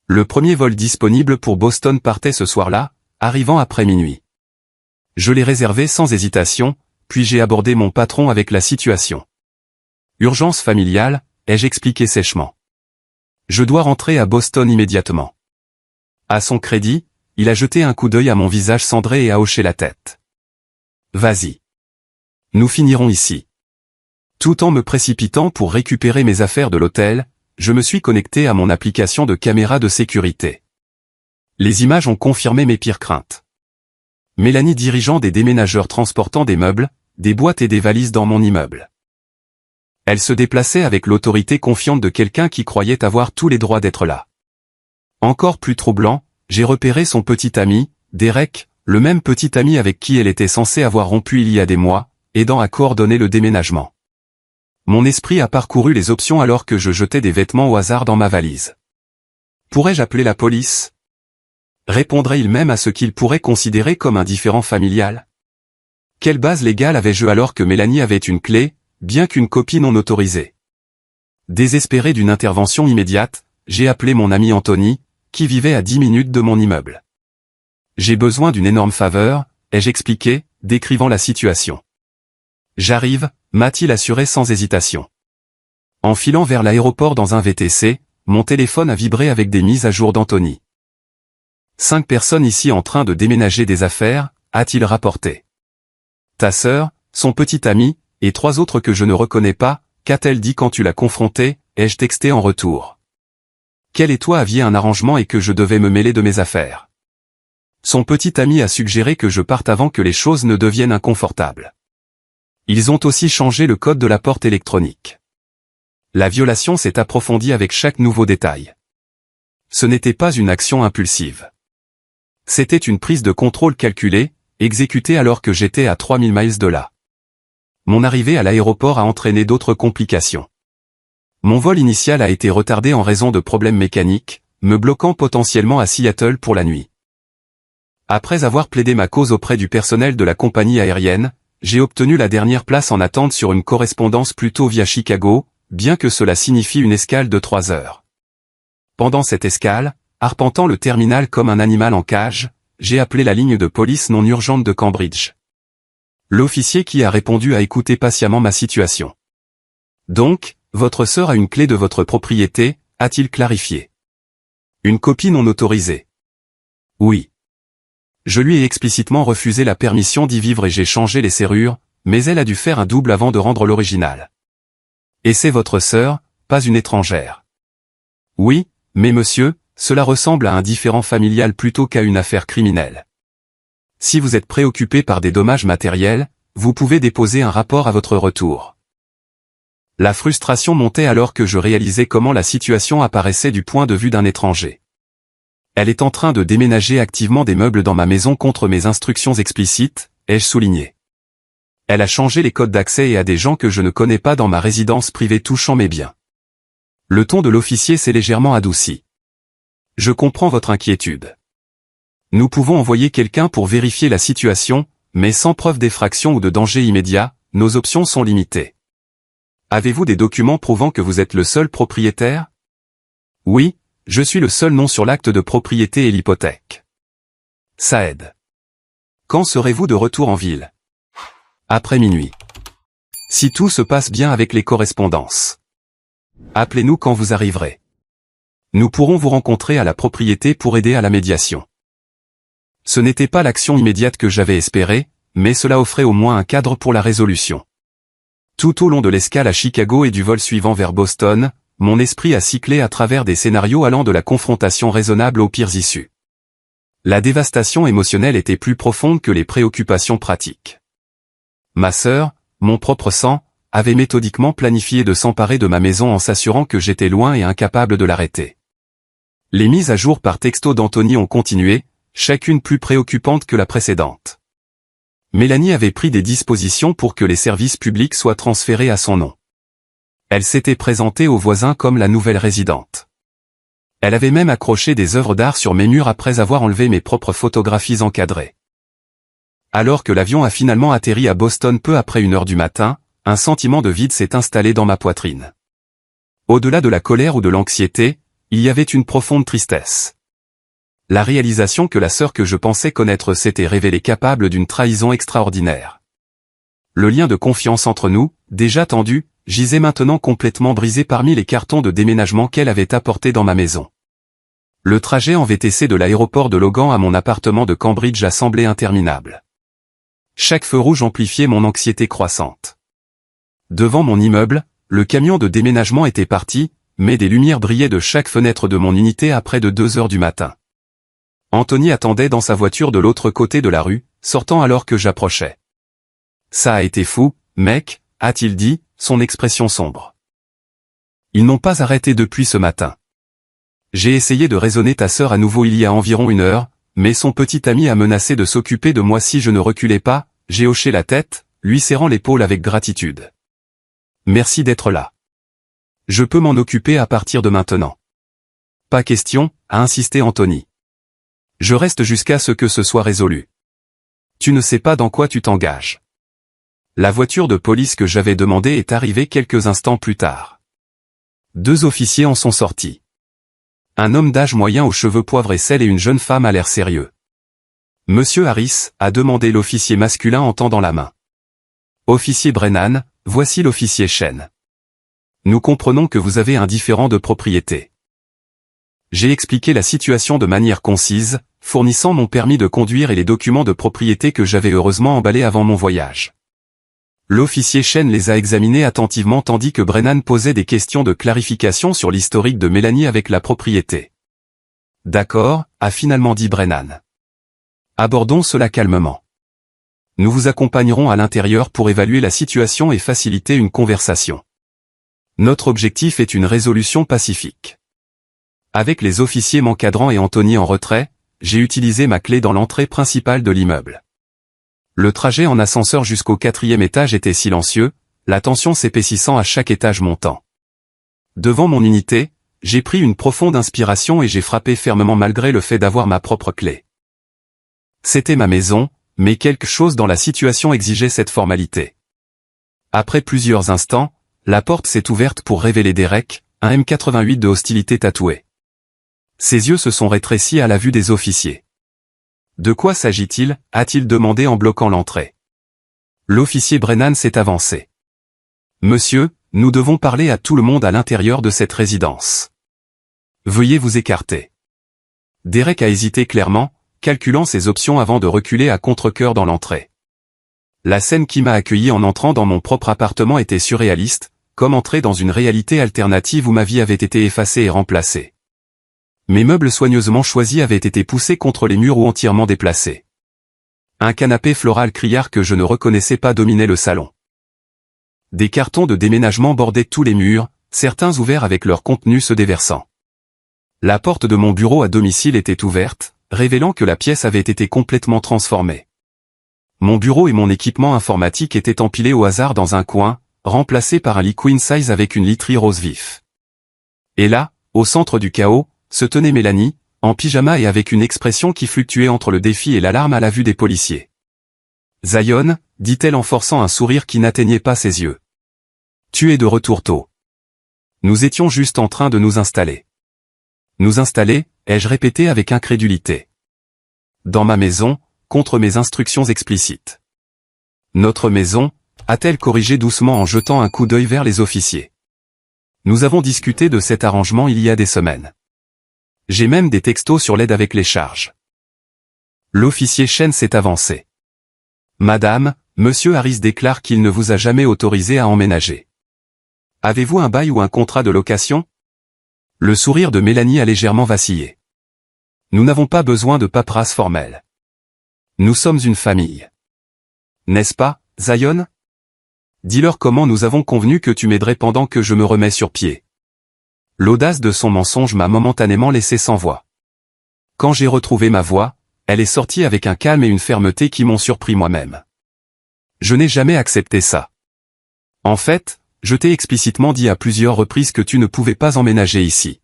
Le premier vol disponible pour Boston partait ce soir-là, arrivant après minuit. Je l'ai réservé sans hésitation, puis j'ai abordé mon patron avec la situation. Urgence familiale, ai-je expliqué sèchement. Je dois rentrer à Boston immédiatement. À son crédit, il a jeté un coup d'œil à mon visage cendré et a hoché la tête. Vas-y. Nous finirons ici. Tout en me précipitant pour récupérer mes affaires de l'hôtel, je me suis connecté à mon application de caméra de sécurité. Les images ont confirmé mes pires craintes. Mélanie dirigeant des déménageurs transportant des meubles, des boîtes et des valises dans mon immeuble. Elle se déplaçait avec l'autorité confiante de quelqu'un qui croyait avoir tous les droits d'être là. Encore plus troublant, j'ai repéré son petit ami, Derek, le même petit ami avec qui elle était censée avoir rompu il y a des mois, aidant à coordonner le déménagement. Mon esprit a parcouru les options alors que je jetais des vêtements au hasard dans ma valise. Pourrais-je appeler la police ? Répondrait-il même à ce qu'il pourrait considérer comme un différend familial ? Quelle base légale avais-je alors que Mélanie avait une clé, bien qu'une copie non autorisée ? Désespéré d'une intervention immédiate, j'ai appelé mon ami Anthony, qui vivait à 10 minutes de mon immeuble. J'ai besoin d'une énorme faveur, ai-je expliqué, décrivant la situation. J'arrive, m'a-t-il assuré sans hésitation. En filant vers l'aéroport dans un VTC, mon téléphone a vibré avec des mises à jour d'Anthony. 5 personnes ici en train de déménager des affaires, a-t-il rapporté. Ta sœur, son petit ami, et 3 autres que je ne reconnais pas, qu'a-t-elle dit quand tu l'as confrontée, ai-je texté en retour. Qu'elle et toi aviez un arrangement et que je devais me mêler de mes affaires. Son petit ami a suggéré que je parte avant que les choses ne deviennent inconfortables. Ils ont aussi changé le code de la porte électronique. La violation s'est approfondie avec chaque nouveau détail. Ce n'était pas une action impulsive. C'était une prise de contrôle calculée, exécutée alors que j'étais à 3000 miles de là. Mon arrivée à l'aéroport a entraîné d'autres complications. Mon vol initial a été retardé en raison de problèmes mécaniques, me bloquant potentiellement à Seattle pour la nuit. Après avoir plaidé ma cause auprès du personnel de la compagnie aérienne, j'ai obtenu la dernière place en attente sur une correspondance plutôt via Chicago, bien que cela signifie une escale de 3 heures. Pendant cette escale, arpentant le terminal comme un animal en cage, j'ai appelé la ligne de police non urgente de Cambridge. L'officier qui a répondu a écouté patiemment ma situation. Donc, votre sœur a une clé de votre propriété, a-t-il clarifié. Une copie non autorisée. Oui. Je lui ai explicitement refusé la permission d'y vivre et j'ai changé les serrures, mais elle a dû faire un double avant de rendre l'original. Et c'est votre sœur, pas une étrangère. Oui, mais monsieur, cela ressemble à un différend familial plutôt qu'à une affaire criminelle. Si vous êtes préoccupé par des dommages matériels, vous pouvez déposer un rapport à votre retour. La frustration montait alors que je réalisais comment la situation apparaissait du point de vue d'un étranger. Elle est en train de déménager activement des meubles dans ma maison contre mes instructions explicites, ai-je souligné. Elle a changé les codes d'accès et a des gens que je ne connais pas dans ma résidence privée touchant mes biens. Le ton de l'officier s'est légèrement adouci. Je comprends votre inquiétude. Nous pouvons envoyer quelqu'un pour vérifier la situation, mais sans preuve d'effraction ou de danger immédiat, nos options sont limitées. Avez-vous des documents prouvant que vous êtes le seul propriétaire ? Oui, je suis le seul nom sur l'acte de propriété et l'hypothèque. Ça aide. Quand serez-vous de retour en ville? Après minuit. Si tout se passe bien avec les correspondances. Appelez-nous quand vous arriverez. Nous pourrons vous rencontrer à la propriété pour aider à la médiation. Ce n'était pas l'action immédiate que j'avais espérée, mais cela offrait au moins un cadre pour la résolution. Tout au long de l'escale à Chicago et du vol suivant vers Boston, mon esprit a cyclé à travers des scénarios allant de la confrontation raisonnable aux pires issues. La dévastation émotionnelle était plus profonde que les préoccupations pratiques. Ma sœur, mon propre sang, avait méthodiquement planifié de s'emparer de ma maison en s'assurant que j'étais loin et incapable de l'arrêter. Les mises à jour par texto d'Anthony ont continué, chacune plus préoccupante que la précédente. Mélanie avait pris des dispositions pour que les services publics soient transférés à son nom. Elle s'était présentée aux voisins comme la nouvelle résidente. Elle avait même accroché des œuvres d'art sur mes murs après avoir enlevé mes propres photographies encadrées. Alors que l'avion a finalement atterri à Boston peu après 1 heure du matin, un sentiment de vide s'est installé dans ma poitrine. Au-delà de la colère ou de l'anxiété, il y avait une profonde tristesse. La réalisation que la sœur que je pensais connaître s'était révélée capable d'une trahison extraordinaire. Le lien de confiance entre nous, déjà tendu, gisait maintenant complètement brisé parmi les cartons de déménagement qu'elle avait apportés dans ma maison. Le trajet en VTC de l'aéroport de Logan à mon appartement de Cambridge a semblé interminable. Chaque feu rouge amplifiait mon anxiété croissante. Devant mon immeuble, le camion de déménagement était parti, mais des lumières brillaient de chaque fenêtre de mon unité à près de 2 heures du matin. Anthony attendait dans sa voiture de l'autre côté de la rue, sortant alors que j'approchais. « Ça a été fou, mec », a-t-il dit, son expression sombre. « Ils n'ont pas arrêté depuis ce matin. J'ai essayé de raisonner ta sœur à nouveau il y a environ 1 heure, mais son petit ami a menacé de s'occuper de moi si je ne reculais pas. » J'ai hoché la tête, lui serrant l'épaule avec gratitude. « Merci d'être là. Je peux m'en occuper à partir de maintenant. »« Pas question », a insisté Anthony. « Je reste jusqu'à ce que ce soit résolu. Tu ne sais pas dans quoi tu t'engages. » La voiture de police que j'avais demandée est arrivée quelques instants plus tard. 2 officiers en sont sortis. Un homme d'âge moyen aux cheveux poivre et sel et une jeune femme à l'air sérieux. « Monsieur Harris », a demandé l'officier masculin en tendant la main. « Officier Brennan, voici l'officier Shen. Nous comprenons que vous avez un différend de propriété. » J'ai expliqué la situation de manière concise, fournissant mon permis de conduire et les documents de propriété que j'avais heureusement emballés avant mon voyage. L'officier Shen les a examinés attentivement tandis que Brennan posait des questions de clarification sur l'historique de Mélanie avec la propriété. « D'accord », a finalement dit Brennan. « Abordons cela calmement. Nous vous accompagnerons à l'intérieur pour évaluer la situation et faciliter une conversation. Notre objectif est une résolution pacifique. » Avec les officiers m'encadrant et Anthony en retrait, j'ai utilisé ma clé dans l'entrée principale de l'immeuble. Le trajet en ascenseur jusqu'au 4e étage était silencieux, la tension s'épaississant à chaque étage montant. Devant mon unité, j'ai pris une profonde inspiration et j'ai frappé fermement malgré le fait d'avoir ma propre clé. C'était ma maison, mais quelque chose dans la situation exigeait cette formalité. Après plusieurs instants, la porte s'est ouverte pour révéler Derek, un M88 de hostilité tatoué. Ses yeux se sont rétrécis à la vue des officiers. « De quoi s'agit-il » a-t-il demandé en bloquant l'entrée. L'officier Brennan s'est avancé. « Monsieur, nous devons parler à tout le monde à l'intérieur de cette résidence. Veuillez vous écarter. » Derek a hésité clairement, calculant ses options avant de reculer à contre-cœur dans l'entrée. La scène qui m'a accueilli en entrant dans mon propre appartement était surréaliste, comme entrer dans une réalité alternative où ma vie avait été effacée et remplacée. Mes meubles soigneusement choisis avaient été poussés contre les murs ou entièrement déplacés. Un canapé floral criard que je ne reconnaissais pas dominait le salon. Des cartons de déménagement bordaient tous les murs, certains ouverts avec leur contenu se déversant. La porte de mon bureau à domicile était ouverte, révélant que la pièce avait été complètement transformée. Mon bureau et mon équipement informatique étaient empilés au hasard dans un coin, remplacés par un lit queen size avec une literie rose vif. Et là, au centre du chaos, se tenait Mélanie, en pyjama et avec une expression qui fluctuait entre le défi et l'alarme à la vue des policiers. « Zion », dit-elle en forçant un sourire qui n'atteignait pas ses yeux. « Tu es de retour tôt. Nous étions juste en train de nous installer. Nous installer, ai-je répété avec incrédulité. Dans ma maison, contre mes instructions explicites. Notre maison, a-t-elle corrigé doucement en jetant un coup d'œil vers les officiers. Nous avons discuté de cet arrangement il y a des semaines. J'ai même des textos sur l'aide avec les charges. L'officier Chen s'est avancé. Madame, Monsieur Harris déclare qu'il ne vous a jamais autorisé à emménager. Avez-vous un bail ou un contrat de location? Le sourire de Mélanie a légèrement vacillé. Nous n'avons pas besoin de paperasse formelle. Nous sommes une famille. N'est-ce pas, Zion? Dis-leur comment nous avons convenu que tu m'aiderais pendant que je me remets sur pied. L'audace de son mensonge m'a momentanément laissé sans voix. Quand j'ai retrouvé ma voix, elle est sortie avec un calme et une fermeté qui m'ont surpris moi-même. Je n'ai jamais accepté ça. En fait, je t'ai explicitement dit à plusieurs reprises que tu ne pouvais pas emménager ici.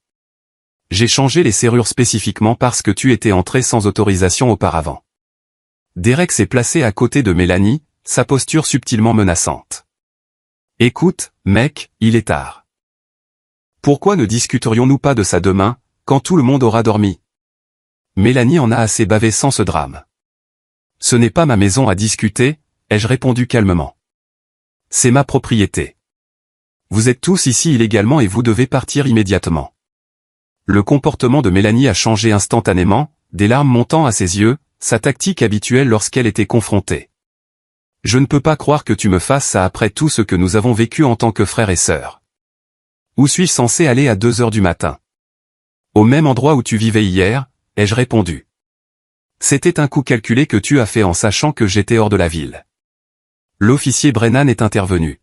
J'ai changé les serrures spécifiquement parce que tu étais entré sans autorisation auparavant. Derek s'est placé à côté de Mélanie, sa posture subtilement menaçante. Écoute, mec, il est tard. Pourquoi ne discuterions-nous pas de ça demain, quand tout le monde aura dormi? Mélanie en a assez bavé sans ce drame. Ce n'est pas ma maison à discuter, ai-je répondu calmement. C'est ma propriété. Vous êtes tous ici illégalement et vous devez partir immédiatement. Le comportement de Mélanie a changé instantanément, des larmes montant à ses yeux, sa tactique habituelle lorsqu'elle était confrontée. Je ne peux pas croire que tu me fasses ça après tout ce que nous avons vécu en tant que frères et sœurs. Où suis-je censé aller à 2 heures du matin? Au même endroit où tu vivais hier, ai-je répondu. C'était un coup calculé que tu as fait en sachant que j'étais hors de la ville. L'officier Brennan est intervenu.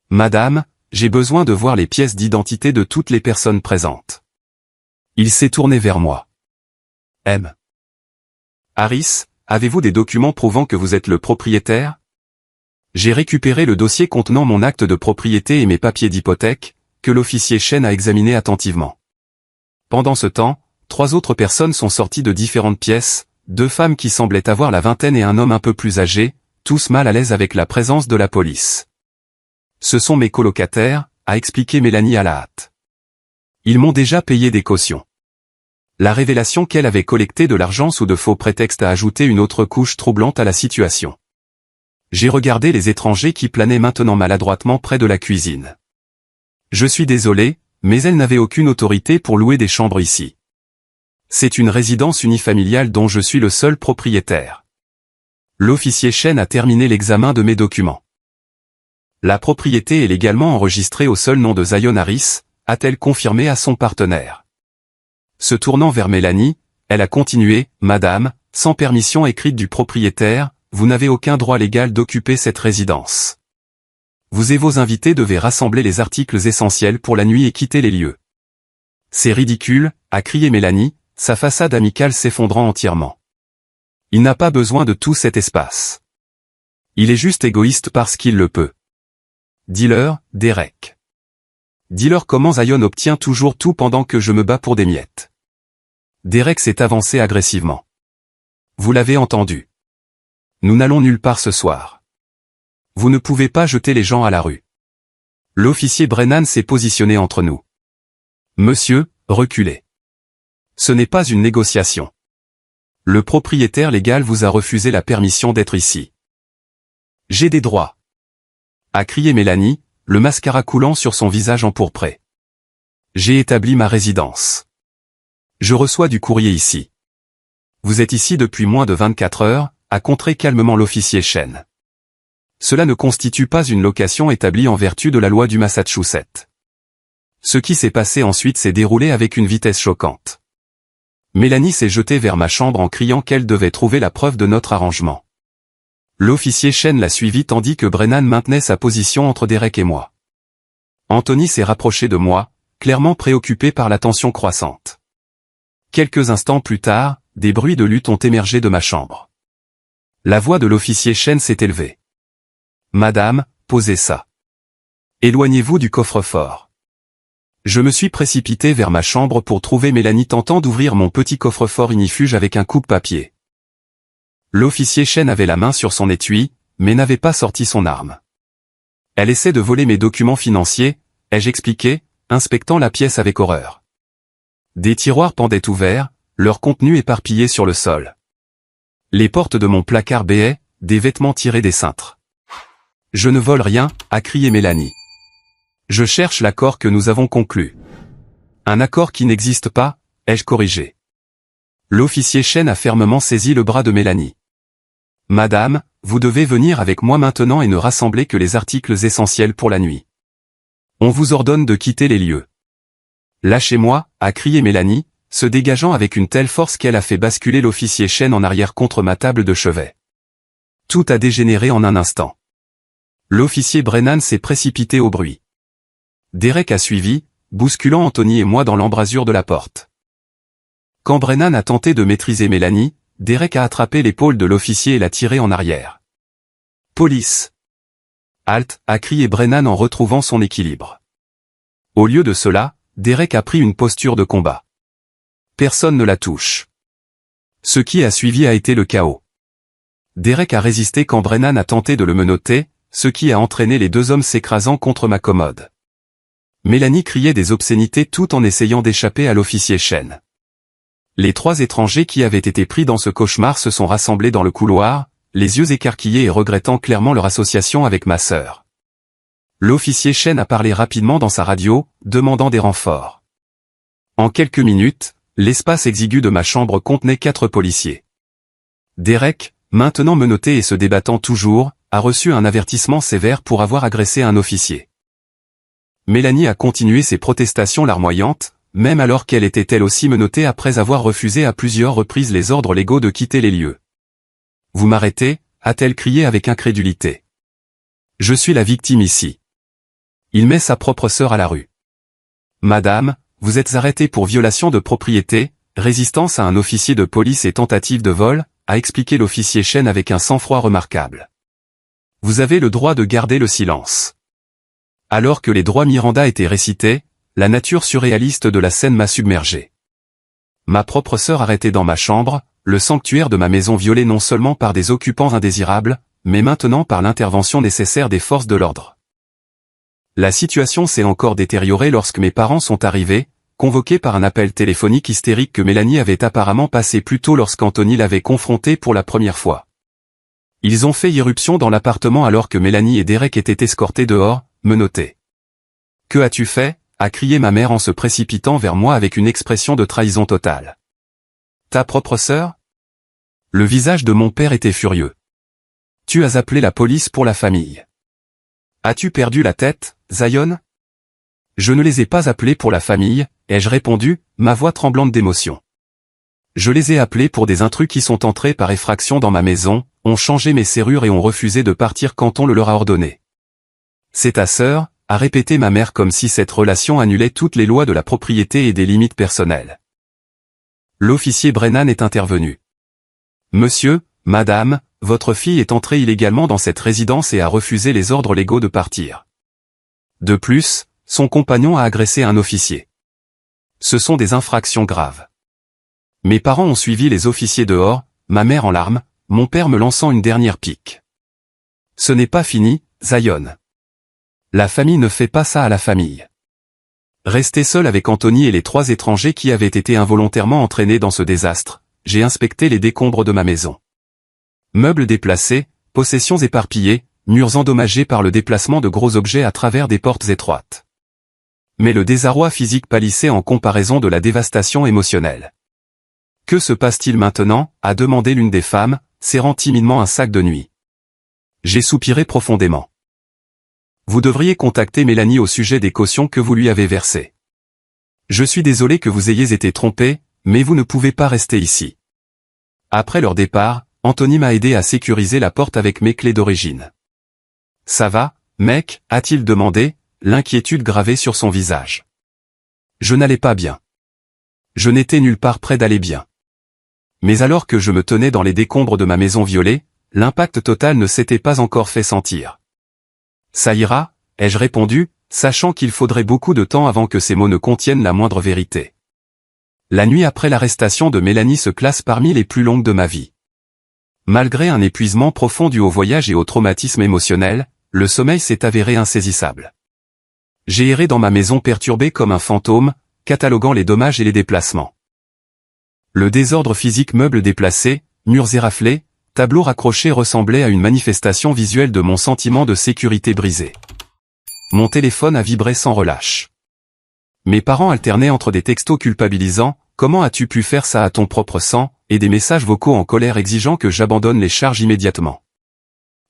Madame, j'ai besoin de voir les pièces d'identité de toutes les personnes présentes. Il s'est tourné vers moi. M. Harris, avez-vous des documents prouvant que vous êtes le propriétaire? J'ai récupéré le dossier contenant mon acte de propriété et mes papiers d'hypothèque, que l'officier Chen a examiné attentivement. Pendant ce temps, 3 autres personnes sont sorties de différentes pièces, 2 femmes qui semblaient avoir la vingtaine et un homme un peu plus âgé, tous mal à l'aise avec la présence de la police. Ce sont mes colocataires, a expliqué Mélanie à la hâte. Ils m'ont déjà payé des cautions. La révélation qu'elle avait collecté de l'argent sous de faux prétextes a ajouté une autre couche troublante à la situation. J'ai regardé les étrangers qui planaient maintenant maladroitement près de la cuisine. Je suis désolé, mais elle n'avait aucune autorité pour louer des chambres ici. C'est une résidence unifamiliale dont je suis le seul propriétaire. L'officier Chen a terminé l'examen de mes documents. La propriété est légalement enregistrée au seul nom de Zion Harris, a-t-elle confirmé à son partenaire. Se tournant vers Mélanie, elle a continué, Madame, sans permission écrite du propriétaire, vous n'avez aucun droit légal d'occuper cette résidence. Vous et vos invités devez rassembler les articles essentiels pour la nuit et quitter les lieux. C'est ridicule, a crié Mélanie, sa façade amicale s'effondrant entièrement. Il n'a pas besoin de tout cet espace. Il est juste égoïste parce qu'il le peut. Dis-leur, Derek. Dis-leur comment Zion obtient toujours tout pendant que je me bats pour des miettes. Derek s'est avancé agressivement. Vous l'avez entendu. Nous n'allons nulle part ce soir. Vous ne pouvez pas jeter les gens à la rue. L'officier Brennan s'est positionné entre nous. Monsieur, reculez. Ce n'est pas une négociation. Le propriétaire légal vous a refusé la permission d'être ici. J'ai des droits. A crié Mélanie, le mascara coulant sur son visage empourpré. J'ai établi ma résidence. Je reçois du courrier ici. Vous êtes ici depuis moins de 24 heures, a contré calmement l'officier Chen. Cela ne constitue pas une location établie en vertu de la loi du Massachusetts. Ce qui s'est passé ensuite s'est déroulé avec une vitesse choquante. Mélanie s'est jetée vers ma chambre en criant qu'elle devait trouver la preuve de notre arrangement. L'officier Chen l'a suivi tandis que Brennan maintenait sa position entre Derek et moi. Anthony s'est rapproché de moi, clairement préoccupé par la tension croissante. Quelques instants plus tard, des bruits de lutte ont émergé de ma chambre. La voix de l'officier Chen s'est élevée. Madame, posez ça. Éloignez-vous du coffre-fort. Je me suis précipité vers ma chambre pour trouver Mélanie tentant d'ouvrir mon petit coffre-fort ignifuge avec un coupe-papier. L'officier Chen avait la main sur son étui, mais n'avait pas sorti son arme. Elle essaie de voler mes documents financiers, ai-je expliqué, inspectant la pièce avec horreur. Des tiroirs pendaient ouverts, leur contenu éparpillé sur le sol. Les portes de mon placard béaient, des vêtements tirés des cintres. « Je ne vole rien », a crié Mélanie. « Je cherche l'accord que nous avons conclu. »« Un accord qui n'existe pas », ai-je corrigé. L'officier Chen a fermement saisi le bras de Mélanie. « Madame, vous devez venir avec moi maintenant et ne rassembler que les articles essentiels pour la nuit. On vous ordonne de quitter les lieux. »« Lâchez-moi », a crié Mélanie, se dégageant avec une telle force qu'elle a fait basculer l'officier Chen en arrière contre ma table de chevet. Tout a dégénéré en un instant. L'officier Brennan s'est précipité au bruit. Derek a suivi, bousculant Anthony et moi dans l'embrasure de la porte. Quand Brennan a tenté de maîtriser Mélanie, Derek a attrapé l'épaule de l'officier et l'a tiré en arrière. « Police !»« Halt !» a crié Brennan en retrouvant son équilibre. Au lieu de cela, Derek a pris une posture de combat. Personne ne la touche. Ce qui a suivi a été le chaos. Derek a résisté quand Brennan a tenté de le menotter, ce qui a entraîné les deux hommes s'écrasant contre ma commode. Mélanie criait des obscénités tout en essayant d'échapper à l'officier Chen. Les trois étrangers qui avaient été pris dans ce cauchemar se sont rassemblés dans le couloir, les yeux écarquillés et regrettant clairement leur association avec ma sœur. L'officier Chen a parlé rapidement dans sa radio, demandant des renforts. En quelques minutes, l'espace exigu de ma chambre contenait 4 policiers. Derek, maintenant menotté et se débattant toujours, a reçu un avertissement sévère pour avoir agressé un officier. Mélanie a continué ses protestations larmoyantes, même alors qu'elle était elle aussi menottée après avoir refusé à plusieurs reprises les ordres légaux de quitter les lieux. « Vous m'arrêtez » a-t-elle crié avec incrédulité. « Je suis la victime ici. » Il met sa propre sœur à la rue. « Madame, vous êtes arrêtée pour violation de propriété, résistance à un officier de police et tentative de vol, a expliqué l'officier Chen avec un sang-froid remarquable. Vous avez le droit de garder le silence. Alors que les droits Miranda étaient récités, la nature surréaliste de la scène m'a submergé. Ma propre sœur arrêtée dans ma chambre, le sanctuaire de ma maison violé non seulement par des occupants indésirables, mais maintenant par l'intervention nécessaire des forces de l'ordre. La situation s'est encore détériorée lorsque mes parents sont arrivés, convoqués par un appel téléphonique hystérique que Mélanie avait apparemment passé plus tôt lorsqu'Anthony l'avait confronté pour la première fois. Ils ont fait irruption dans l'appartement alors que Mélanie et Derek étaient escortés dehors, menottés. « Que as-tu fait ?» a crié ma mère en se précipitant vers moi avec une expression de trahison totale. « Ta propre sœur ?» Le visage de mon père était furieux. « Tu as appelé la police pour la famille. As-tu perdu la tête, Zion ? » Je ne les ai pas appelés pour la famille, ai-je répondu, ma voix tremblante d'émotion. Je les ai appelés pour des intrus qui sont entrés par effraction dans ma maison, ont changé mes serrures et ont refusé de partir quand on le leur a ordonné. C'est ta sœur, a répété ma mère comme si cette relation annulait toutes les lois de la propriété et des limites personnelles. L'officier Brennan est intervenu. Monsieur, madame, votre fille est entrée illégalement dans cette résidence et a refusé les ordres légaux de partir. De plus, son compagnon a agressé un officier. Ce sont des infractions graves. Mes parents ont suivi les officiers dehors, ma mère en larmes, mon père me lançant une dernière pique. Ce n'est pas fini, Zion. La famille ne fait pas ça à la famille. Resté seul avec Anthony et les 3 étrangers qui avaient été involontairement entraînés dans ce désastre, j'ai inspecté les décombres de ma maison. Meubles déplacés, possessions éparpillées, murs endommagés par le déplacement de gros objets à travers des portes étroites. Mais le désarroi physique pâlissait en comparaison de la dévastation émotionnelle. « Que se passe-t-il maintenant ?» a demandé l'une des femmes, serrant timidement un sac de nuit. J'ai soupiré profondément. Vous devriez contacter Mélanie au sujet des cautions que vous lui avez versées. Je suis désolé que vous ayez été trompé, mais vous ne pouvez pas rester ici. Après leur départ, Anthony m'a aidé à sécuriser la porte avec mes clés d'origine. Ça va, mec, a-t-il demandé, l'inquiétude gravée sur son visage. Je n'allais pas bien. Je n'étais nulle part près d'aller bien. Mais alors que je me tenais dans les décombres de ma maison violée, l'impact total ne s'était pas encore fait sentir. Ça ira, ai-je répondu, sachant qu'il faudrait beaucoup de temps avant que ces mots ne contiennent la moindre vérité. La nuit après l'arrestation de Mélanie se classe parmi les plus longues de ma vie. Malgré un épuisement profond dû au voyage et au traumatisme émotionnel, le sommeil s'est avéré insaisissable. J'ai erré dans ma maison perturbée comme un fantôme, cataloguant les dommages et les déplacements. Le désordre physique, meubles déplacés, murs éraflés, tableaux raccrochés ressemblait à une manifestation visuelle de mon sentiment de sécurité brisé. Mon téléphone a vibré sans relâche. Mes parents alternaient entre des textos culpabilisants, « Comment as-tu pu faire ça à ton propre sang ?» et des messages vocaux en colère exigeant que j'abandonne les charges immédiatement.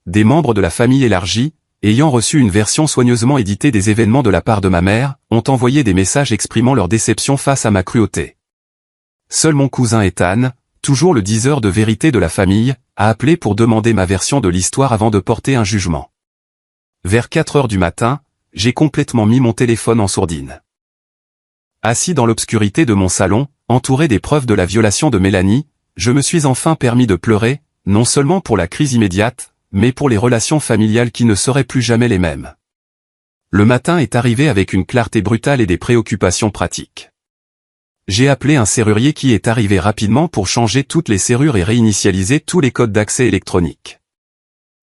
Des membres de la famille élargie, ayant reçu une version soigneusement éditée des événements de la part de ma mère, ont envoyé des messages exprimant leur déception face à ma cruauté. Seul mon cousin Ethan, toujours le diseur de vérité de la famille, a appelé pour demander ma version de l'histoire avant de porter un jugement. Vers 4 heures du matin, j'ai complètement mis mon téléphone en sourdine. Assis dans l'obscurité de mon salon, entouré des preuves de la violation de Mélanie, je me suis enfin permis de pleurer, non seulement pour la crise immédiate, mais pour les relations familiales qui ne seraient plus jamais les mêmes. Le matin est arrivé avec une clarté brutale et des préoccupations pratiques. J'ai appelé un serrurier qui est arrivé rapidement pour changer toutes les serrures et réinitialiser tous les codes d'accès électroniques.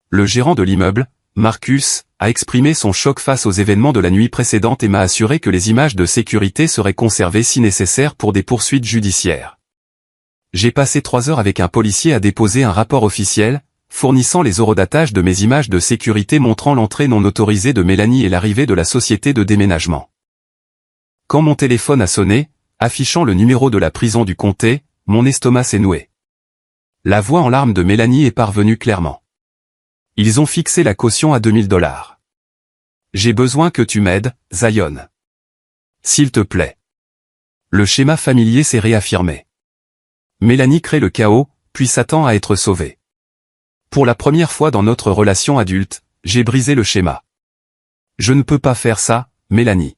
Le gérant de l'immeuble, Marcus, a exprimé son choc face aux événements de la nuit précédente et m'a assuré que les images de sécurité seraient conservées si nécessaire pour des poursuites judiciaires. J'ai passé 3 heures avec un policier à déposer un rapport officiel, fournissant les horodatage de mes images de sécurité montrant l'entrée non autorisée de Mélanie et l'arrivée de la société de déménagement. Quand mon téléphone a sonné, affichant le numéro de la prison du comté, mon estomac s'est noué. La voix en larmes de Mélanie est parvenue clairement. Ils ont fixé la caution à $2000. J'ai besoin que tu m'aides, Zion. S'il te plaît. Le schéma familier s'est réaffirmé. Mélanie crée le chaos, puis s'attend à être sauvée. Pour la première fois dans notre relation adulte, j'ai brisé le schéma. Je ne peux pas faire ça, Mélanie.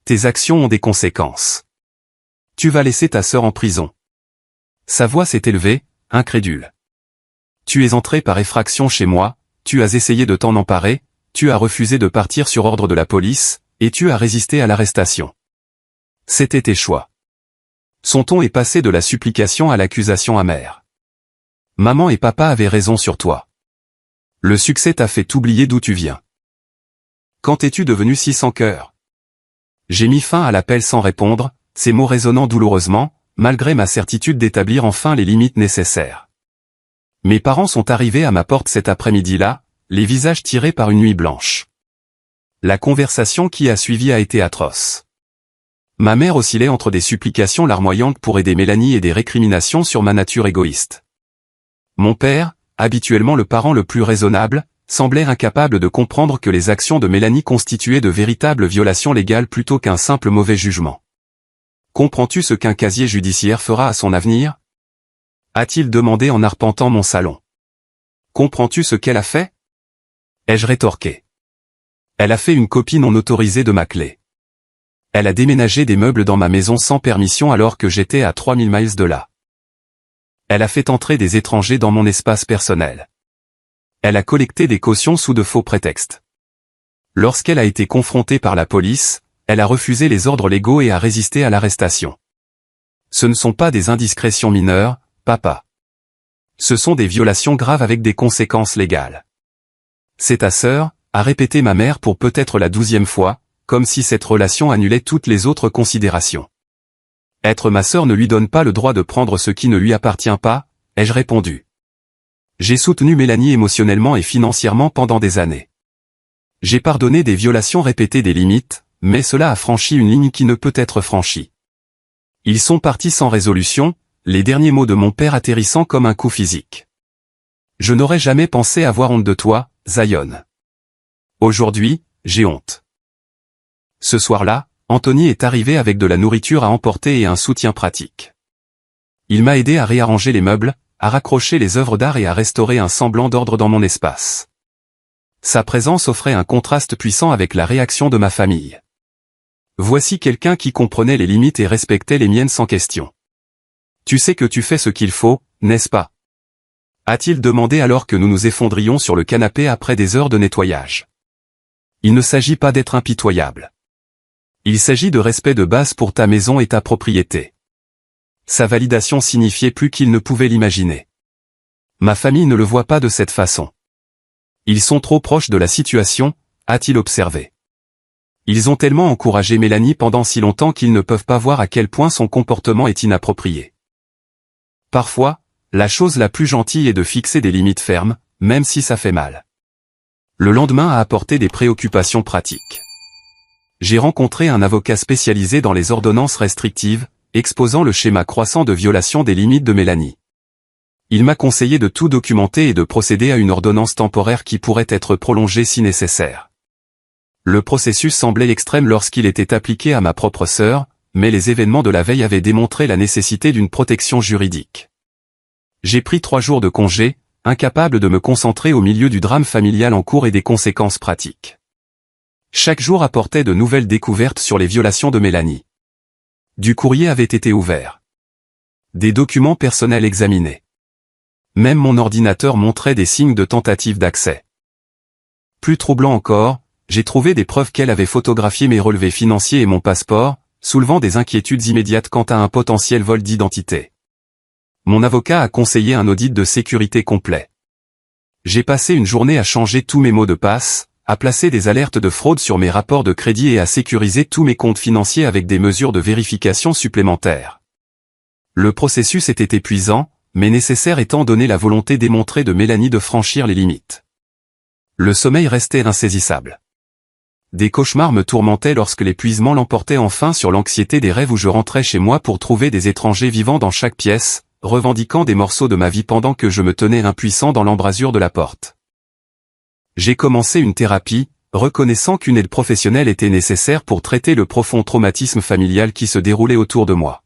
Tes actions ont des conséquences. Tu vas laisser ta sœur en prison. Sa voix s'est élevée, incrédule. Tu es entré par effraction chez moi, tu as essayé de t'en emparer, tu as refusé de partir sur ordre de la police, et tu as résisté à l'arrestation. C'était tes choix. Son ton est passé de la supplication à l'accusation amère. Maman et papa avaient raison sur toi. Le succès t'a fait oublier d'où tu viens. Quand es-tu devenu si sans cœur? J'ai mis fin à l'appel sans répondre, ces mots résonnant douloureusement, malgré ma certitude d'établir enfin les limites nécessaires. Mes parents sont arrivés à ma porte cet après-midi-là, les visages tirés par une nuit blanche. La conversation qui a suivi a été atroce. Ma mère oscillait entre des supplications larmoyantes pour aider Mélanie et des récriminations sur ma nature égoïste. Mon père, habituellement le parent le plus raisonnable, semblait incapable de comprendre que les actions de Mélanie constituaient de véritables violations légales plutôt qu'un simple mauvais jugement. Comprends-tu ce qu'un casier judiciaire fera à son avenir? A-t-il demandé en arpentant mon salon. Comprends-tu ce qu'elle a fait? Ai-je rétorqué. Elle a fait une copie non autorisée de ma clé. Elle a déménagé des meubles dans ma maison sans permission alors que j'étais à 3000 miles de là. Elle a fait entrer des étrangers dans mon espace personnel. Elle a collecté des cautions sous de faux prétextes. Lorsqu'elle a été confrontée par la police, elle a refusé les ordres légaux et a résisté à l'arrestation. Ce ne sont pas des indiscrétions mineures, papa. Ce sont des violations graves avec des conséquences légales. C'est ta sœur, a répété ma mère pour peut-être la 12e fois, comme si cette relation annulait toutes les autres considérations. Être ma sœur ne lui donne pas le droit de prendre ce qui ne lui appartient pas, ai-je répondu. J'ai soutenu Mélanie émotionnellement et financièrement pendant des années. J'ai pardonné des violations répétées des limites, mais cela a franchi une ligne qui ne peut être franchie. Ils sont partis sans résolution, les derniers mots de mon père atterrissant comme un coup physique. Je n'aurais jamais pensé avoir honte de toi, Zion. Aujourd'hui, j'ai honte. Ce soir-là, Anthony est arrivé avec de la nourriture à emporter et un soutien pratique. Il m'a aidé à réarranger les meubles, à raccrocher les œuvres d'art et à restaurer un semblant d'ordre dans mon espace. Sa présence offrait un contraste puissant avec la réaction de ma famille. Voici quelqu'un qui comprenait les limites et respectait les miennes sans question. Tu sais que tu fais ce qu'il faut, n'est-ce pas? A-t-il demandé alors que nous nous effondrions sur le canapé après des heures de nettoyage. Il ne s'agit pas d'être impitoyable. Il s'agit de respect de base pour ta maison et ta propriété. Sa validation signifiait plus qu'il ne pouvait l'imaginer. Ma famille ne le voit pas de cette façon. Ils sont trop proches de la situation, a-t-il observé. Ils ont tellement encouragé Mélanie pendant si longtemps qu'ils ne peuvent pas voir à quel point son comportement est inapproprié. Parfois, la chose la plus gentille est de fixer des limites fermes, même si ça fait mal. Le lendemain a apporté des préoccupations pratiques. J'ai rencontré un avocat spécialisé dans les ordonnances restrictives, exposant le schéma croissant de violation des limites de Mélanie. Il m'a conseillé de tout documenter et de procéder à une ordonnance temporaire qui pourrait être prolongée si nécessaire. Le processus semblait extrême lorsqu'il était appliqué à ma propre sœur, mais les événements de la veille avaient démontré la nécessité d'une protection juridique. J'ai pris 3 jours de congé, incapable de me concentrer au milieu du drame familial en cours et des conséquences pratiques. Chaque jour apportait de nouvelles découvertes sur les violations de Mélanie. Du courrier avait été ouvert. Des documents personnels examinés. Même mon ordinateur montrait des signes de tentative d'accès. Plus troublant encore, j'ai trouvé des preuves qu'elle avait photographié mes relevés financiers et mon passeport, soulevant des inquiétudes immédiates quant à un potentiel vol d'identité. Mon avocat a conseillé un audit de sécurité complet. J'ai passé une journée à changer tous mes mots de passe, à placer des alertes de fraude sur mes rapports de crédit et à sécuriser tous mes comptes financiers avec des mesures de vérification supplémentaires. Le processus était épuisant, mais nécessaire étant donné la volonté démontrée de Mélanie de franchir les limites. Le sommeil restait insaisissable. Des cauchemars me tourmentaient lorsque l'épuisement l'emportait enfin sur l'anxiété des rêves où je rentrais chez moi pour trouver des étrangers vivant dans chaque pièce, revendiquant des morceaux de ma vie pendant que je me tenais impuissant dans l'embrasure de la porte. J'ai commencé une thérapie, reconnaissant qu'une aide professionnelle était nécessaire pour traiter le profond traumatisme familial qui se déroulait autour de moi.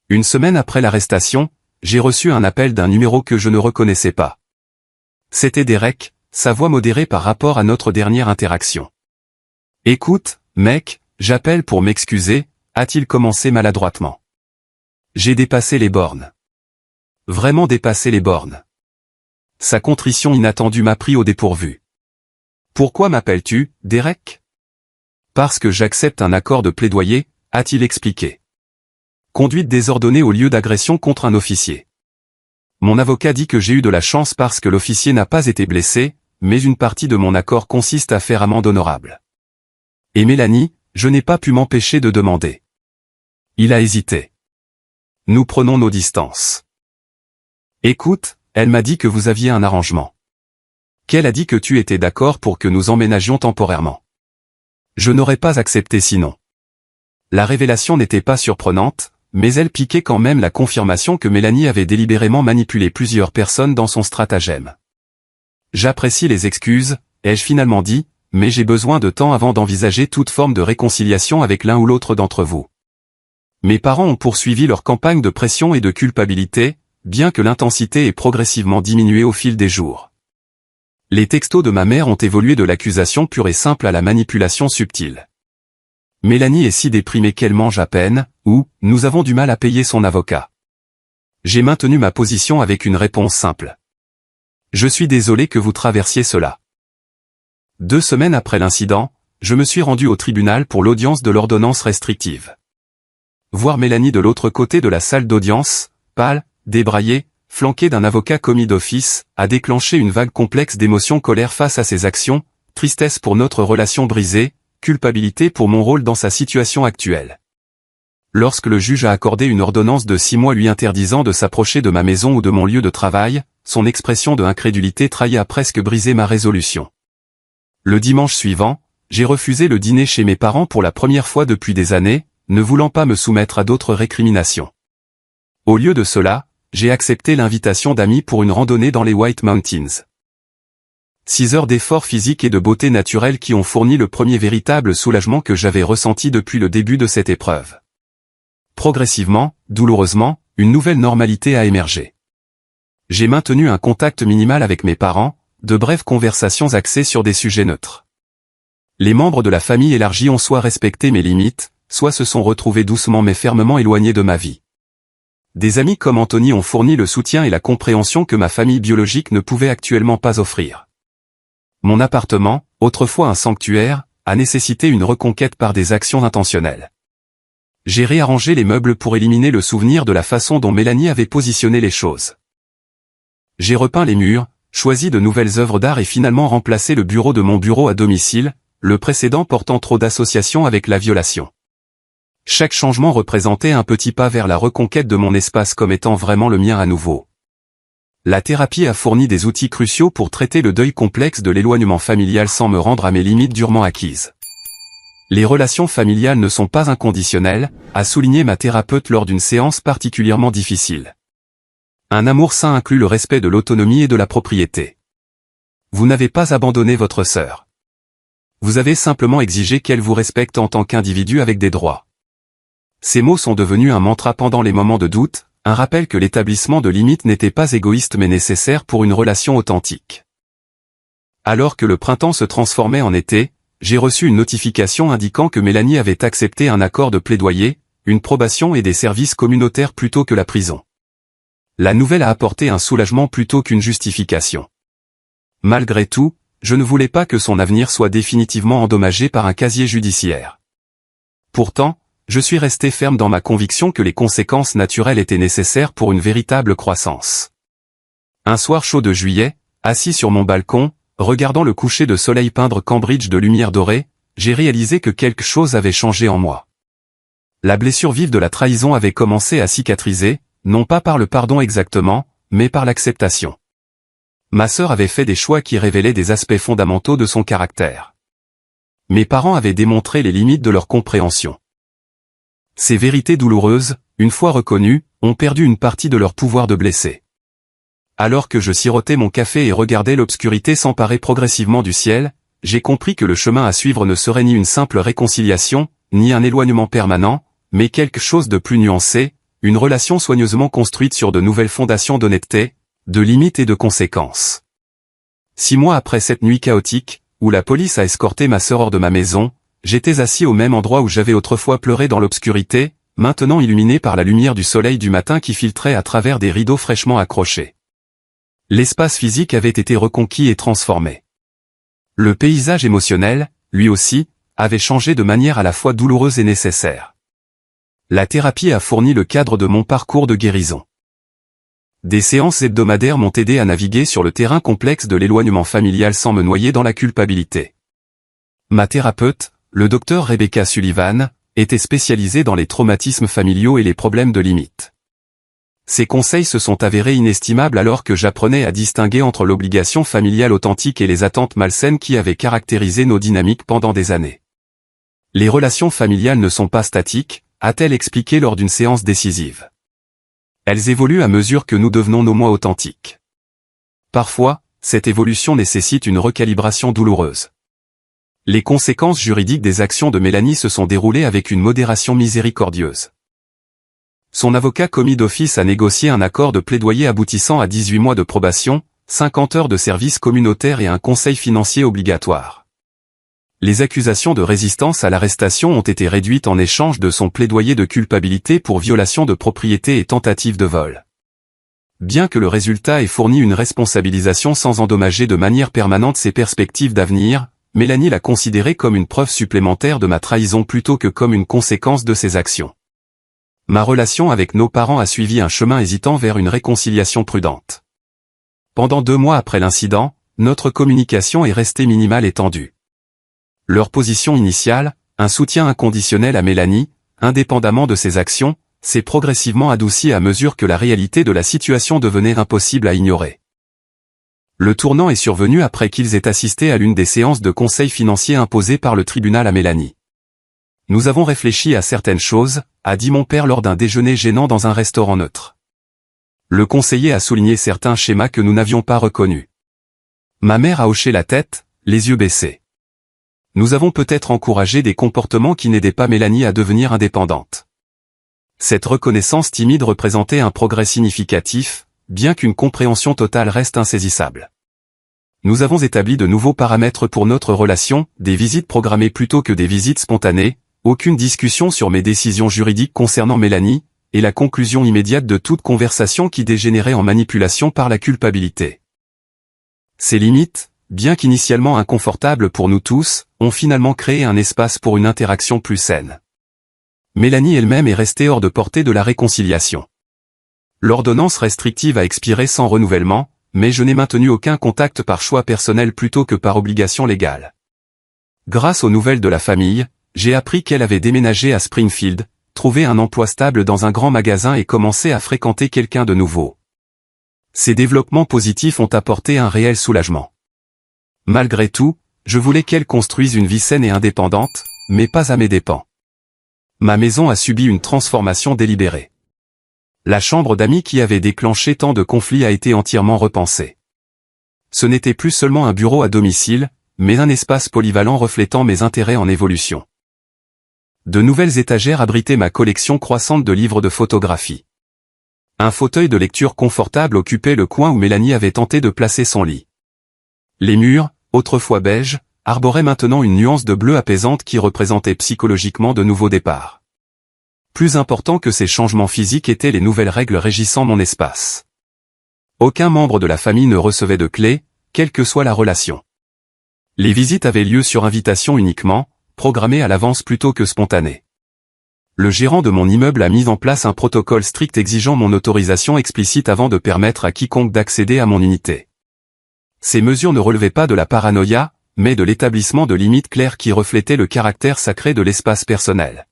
Une semaine après l'arrestation, j'ai reçu un appel d'un numéro que je ne reconnaissais pas. C'était Derek, sa voix modérée par rapport à notre dernière interaction. « Écoute, mec, j'appelle pour m'excuser », a-t-il commencé maladroitement. J'ai dépassé les bornes. Vraiment dépassé les bornes. Sa contrition inattendue m'a pris au dépourvu. « Pourquoi m'appelles-tu, Derek ?»« Parce que j'accepte un accord de plaidoyer », a-t-il expliqué. Conduite désordonnée au lieu d'agression contre un officier. Mon avocat dit que j'ai eu de la chance parce que l'officier n'a pas été blessé, mais une partie de mon accord consiste à faire amende honorable. Et Mélanie, je n'ai pas pu m'empêcher de demander. Il a hésité. Nous prenons nos distances. Écoute, elle m'a dit que vous aviez un arrangement. Qu'elle a dit que tu étais d'accord pour que nous emménagions temporairement. Je n'aurais pas accepté sinon. La révélation n'était pas surprenante, mais elle piquait quand même la confirmation que Mélanie avait délibérément manipulé plusieurs personnes dans son stratagème. J'apprécie les excuses, ai-je finalement dit, mais j'ai besoin de temps avant d'envisager toute forme de réconciliation avec l'un ou l'autre d'entre vous. Mes parents ont poursuivi leur campagne de pression et de culpabilité, bien que l'intensité ait progressivement diminué au fil des jours. Les textos de ma mère ont évolué de l'accusation pure et simple à la manipulation subtile. Mélanie est si déprimée qu'elle mange à peine, ou nous avons du mal à payer son avocat. J'ai maintenu ma position avec une réponse simple. Je suis désolé que vous traversiez cela. 2 semaines après l'incident, je me suis rendu au tribunal pour l'audience de l'ordonnance restrictive. Voir Mélanie de l'autre côté de la salle d'audience, pâle, débraillée, flanquée d'un avocat commis d'office, a déclenché une vague complexe d'émotions, colère face à ses actions, tristesse pour notre relation brisée, culpabilité pour mon rôle dans sa situation actuelle. Lorsque le juge a accordé une ordonnance de 6 mois lui interdisant de s'approcher de ma maison ou de mon lieu de travail, son expression de incrédulité trahie a presque brisé ma résolution. Le dimanche suivant, j'ai refusé le dîner chez mes parents pour la première fois depuis des années, ne voulant pas me soumettre à d'autres récriminations. Au lieu de cela, j'ai accepté l'invitation d'amis pour une randonnée dans les White Mountains. 6 heures d'efforts physiques et de beauté naturelle qui ont fourni le premier véritable soulagement que j'avais ressenti depuis le début de cette épreuve. Progressivement, douloureusement, une nouvelle normalité a émergé. J'ai maintenu un contact minimal avec mes parents, de brèves conversations axées sur des sujets neutres. Les membres de la famille élargie ont soit respecté mes limites, soit se sont retrouvés doucement mais fermement éloignés de ma vie. Des amis comme Anthony ont fourni le soutien et la compréhension que ma famille biologique ne pouvait actuellement pas offrir. Mon appartement, autrefois un sanctuaire, a nécessité une reconquête par des actions intentionnelles. J'ai réarrangé les meubles pour éliminer le souvenir de la façon dont Mélanie avait positionné les choses. J'ai repeint les murs, choisi de nouvelles œuvres d'art et finalement remplacé le bureau de mon bureau à domicile, le précédent portant trop d'associations avec la violation. Chaque changement représentait un petit pas vers la reconquête de mon espace comme étant vraiment le mien à nouveau. La thérapie a fourni des outils cruciaux pour traiter le deuil complexe de l'éloignement familial sans me rendre à mes limites durement acquises. Les relations familiales ne sont pas inconditionnelles, a souligné ma thérapeute lors d'une séance particulièrement difficile. Un amour sain inclut le respect de l'autonomie et de la propriété. Vous n'avez pas abandonné votre sœur. Vous avez simplement exigé qu'elle vous respecte en tant qu'individu avec des droits. Ces mots sont devenus un mantra pendant les moments de doute, un rappel que l'établissement de limites n'était pas égoïste mais nécessaire pour une relation authentique. Alors que le printemps se transformait en été, j'ai reçu une notification indiquant que Mélanie avait accepté un accord de plaidoyer, une probation et des services communautaires plutôt que la prison. La nouvelle a apporté un soulagement plutôt qu'une justification. Malgré tout, je ne voulais pas que son avenir soit définitivement endommagé par un casier judiciaire. Pourtant, je suis resté ferme dans ma conviction que les conséquences naturelles étaient nécessaires pour une véritable croissance. Un soir chaud de juillet, assis sur mon balcon, regardant le coucher de soleil peindre Cambridge de lumière dorée, j'ai réalisé que quelque chose avait changé en moi. La blessure vive de la trahison avait commencé à cicatriser, non pas par le pardon exactement, mais par l'acceptation. Ma sœur avait fait des choix qui révélaient des aspects fondamentaux de son caractère. Mes parents avaient démontré les limites de leur compréhension. Ces vérités douloureuses, une fois reconnues, ont perdu une partie de leur pouvoir de blesser. Alors que je sirotais mon café et regardais l'obscurité s'emparer progressivement du ciel, j'ai compris que le chemin à suivre ne serait ni une simple réconciliation, ni un éloignement permanent, mais quelque chose de plus nuancé, une relation soigneusement construite sur de nouvelles fondations d'honnêteté, de limites et de conséquences. 6 mois après cette nuit chaotique, où la police a escorté ma sœur hors de ma maison, j'étais assis au même endroit où j'avais autrefois pleuré dans l'obscurité, maintenant illuminé par la lumière du soleil du matin qui filtrait à travers des rideaux fraîchement accrochés. L'espace physique avait été reconquis et transformé. Le paysage émotionnel, lui aussi, avait changé de manière à la fois douloureuse et nécessaire. La thérapie a fourni le cadre de mon parcours de guérison. Des séances hebdomadaires m'ont aidé à naviguer sur le terrain complexe de l'éloignement familial sans me noyer dans la culpabilité. Ma thérapeute, le docteur Rebecca Sullivan, était spécialisée dans les traumatismes familiaux et les problèmes de limite. Ses conseils se sont avérés inestimables alors que j'apprenais à distinguer entre l'obligation familiale authentique et les attentes malsaines qui avaient caractérisé nos dynamiques pendant des années. Les relations familiales ne sont pas statiques, a-t-elle expliqué lors d'une séance décisive. Elles évoluent à mesure que nous devenons nos moi authentiques. Parfois, cette évolution nécessite une recalibration douloureuse. Les conséquences juridiques des actions de Mélanie se sont déroulées avec une modération miséricordieuse. Son avocat commis d'office a négocié un accord de plaidoyer aboutissant à 18 mois de probation, 50 heures de service communautaire et un conseil financier obligatoire. Les accusations de résistance à l'arrestation ont été réduites en échange de son plaidoyer de culpabilité pour violation de propriété et tentative de vol. Bien que le résultat ait fourni une responsabilisation sans endommager de manière permanente ses perspectives d'avenir, Mélanie l'a considéré comme une preuve supplémentaire de ma trahison plutôt que comme une conséquence de ses actions. Ma relation avec nos parents a suivi un chemin hésitant vers une réconciliation prudente. Pendant 2 mois après l'incident, notre communication est restée minimale et tendue. Leur position initiale, un soutien inconditionnel à Mélanie, indépendamment de ses actions, s'est progressivement adouci à mesure que la réalité de la situation devenait impossible à ignorer. Le tournant est survenu après qu'ils aient assisté à l'une des séances de conseil financier imposées par le tribunal à Mélanie. Nous avons réfléchi à certaines choses, a dit mon père lors d'un déjeuner gênant dans un restaurant neutre. Le conseiller a souligné certains schémas que nous n'avions pas reconnus. Ma mère a hoché la tête, les yeux baissés. Nous avons peut-être encouragé des comportements qui n'aidaient pas Mélanie à devenir indépendante. Cette reconnaissance timide représentait un progrès significatif, bien qu'une compréhension totale reste insaisissable. Nous avons établi de nouveaux paramètres pour notre relation, des visites programmées plutôt que des visites spontanées, aucune discussion sur mes décisions juridiques concernant Mélanie, et la conclusion immédiate de toute conversation qui dégénérait en manipulation par la culpabilité. Ces limites, bien qu'initialement inconfortables pour nous tous, ont finalement créé un espace pour une interaction plus saine. Mélanie elle-même est restée hors de portée de la réconciliation. L'ordonnance restrictive a expiré sans renouvellement, mais je n'ai maintenu aucun contact par choix personnel plutôt que par obligation légale. Grâce aux nouvelles de la famille, j'ai appris qu'elle avait déménagé à Springfield, trouvé un emploi stable dans un grand magasin et commencé à fréquenter quelqu'un de nouveau. Ces développements positifs ont apporté un réel soulagement. Malgré tout, je voulais qu'elle construise une vie saine et indépendante, mais pas à mes dépens. Ma maison a subi une transformation délibérée. La chambre d'amis qui avait déclenché tant de conflits a été entièrement repensée. Ce n'était plus seulement un bureau à domicile, mais un espace polyvalent reflétant mes intérêts en évolution. De nouvelles étagères abritaient ma collection croissante de livres de photographie. Un fauteuil de lecture confortable occupait le coin où Mélanie avait tenté de placer son lit. Les murs, autrefois beiges, arboraient maintenant une nuance de bleu apaisante qui représentait psychologiquement de nouveaux départs. Plus important que ces changements physiques étaient les nouvelles règles régissant mon espace. Aucun membre de la famille ne recevait de clé, quelle que soit la relation. Les visites avaient lieu sur invitation uniquement, programmées à l'avance plutôt que spontanées. Le gérant de mon immeuble a mis en place un protocole strict exigeant mon autorisation explicite avant de permettre à quiconque d'accéder à mon unité. Ces mesures ne relevaient pas de la paranoïa, mais de l'établissement de limites claires qui reflétaient le caractère sacré de l'espace personnel.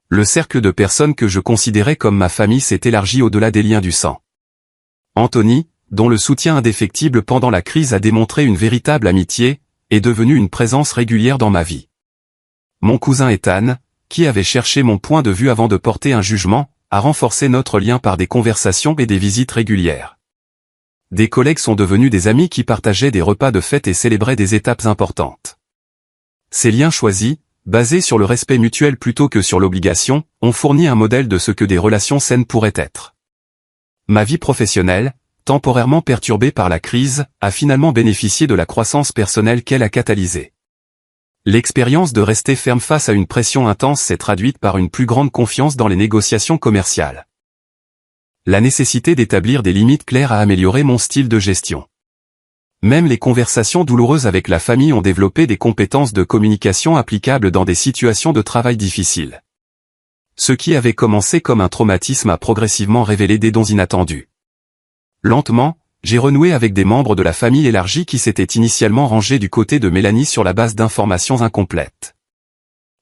Le cercle de personnes que je considérais comme ma famille s'est élargi au-delà des liens du sang. Anthony, dont le soutien indéfectible pendant la crise a démontré une véritable amitié, est devenu une présence régulière dans ma vie. Mon cousin Ethan, qui avait cherché mon point de vue avant de porter un jugement, a renforcé notre lien par des conversations et des visites régulières. Des collègues sont devenus des amis qui partageaient des repas de fête et célébraient des étapes importantes. Ces liens choisis, basés sur le respect mutuel plutôt que sur l'obligation, ont fourni un modèle de ce que des relations saines pourraient être. Ma vie professionnelle, temporairement perturbée par la crise, a finalement bénéficié de la croissance personnelle qu'elle a catalysée. L'expérience de rester ferme face à une pression intense s'est traduite par une plus grande confiance dans les négociations commerciales. La nécessité d'établir des limites claires a amélioré mon style de gestion. Même les conversations douloureuses avec la famille ont développé des compétences de communication applicables dans des situations de travail difficiles. Ce qui avait commencé comme un traumatisme a progressivement révélé des dons inattendus. Lentement, j'ai renoué avec des membres de la famille élargie qui s'étaient initialement rangés du côté de Mélanie sur la base d'informations incomplètes.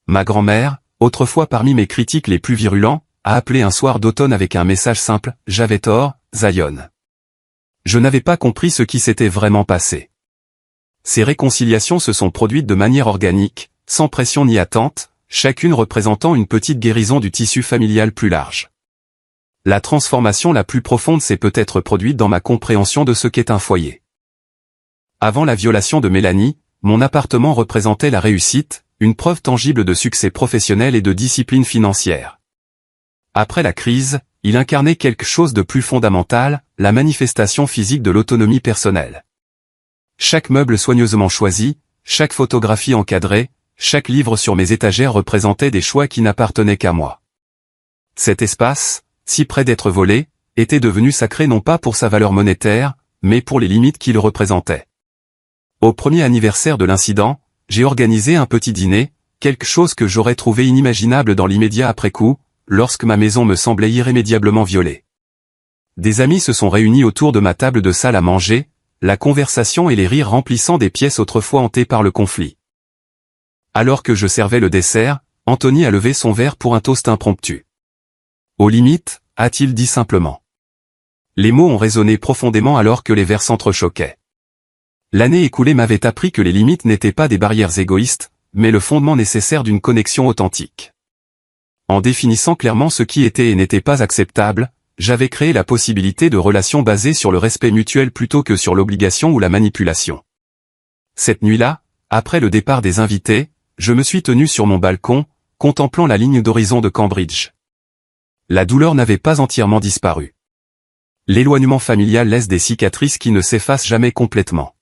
Ma grand-mère, autrefois parmi mes critiques les plus virulents, a appelé un soir d'automne avec un message simple, « J'avais tort, Zion. » Je n'avais pas compris ce qui s'était vraiment passé. Ces réconciliations se sont produites de manière organique, sans pression ni attente, chacune représentant une petite guérison du tissu familial plus large. La transformation la plus profonde s'est peut-être produite dans ma compréhension de ce qu'est un foyer. Avant la violation de Mélanie, mon appartement représentait la réussite, une preuve tangible de succès professionnel et de discipline financière. Après la crise, il incarnait quelque chose de plus fondamental, la manifestation physique de l'autonomie personnelle. Chaque meuble soigneusement choisi, chaque photographie encadrée, chaque livre sur mes étagères représentait des choix qui n'appartenaient qu'à moi. Cet espace, si près d'être volé, était devenu sacré non pas pour sa valeur monétaire, mais pour les limites qu'il représentait. Au premier anniversaire de l'incident, j'ai organisé un petit dîner, quelque chose que j'aurais trouvé inimaginable dans l'immédiat après coup, lorsque ma maison me semblait irrémédiablement violée. Des amis se sont réunis autour de ma table de salle à manger, la conversation et les rires remplissant des pièces autrefois hantées par le conflit. Alors que je servais le dessert, Anthony a levé son verre pour un toast impromptu. Aux limites, a-t-il dit simplement. Les mots ont résonné profondément alors que les verres s'entrechoquaient. L'année écoulée m'avait appris que les limites n'étaient pas des barrières égoïstes, mais le fondement nécessaire d'une connexion authentique. En définissant clairement ce qui était et n'était pas acceptable, j'avais créé la possibilité de relations basées sur le respect mutuel plutôt que sur l'obligation ou la manipulation. Cette nuit-là, après le départ des invités, je me suis tenu sur mon balcon, contemplant la ligne d'horizon de Cambridge. La douleur n'avait pas entièrement disparu. L'éloignement familial laisse des cicatrices qui ne s'effacent jamais complètement.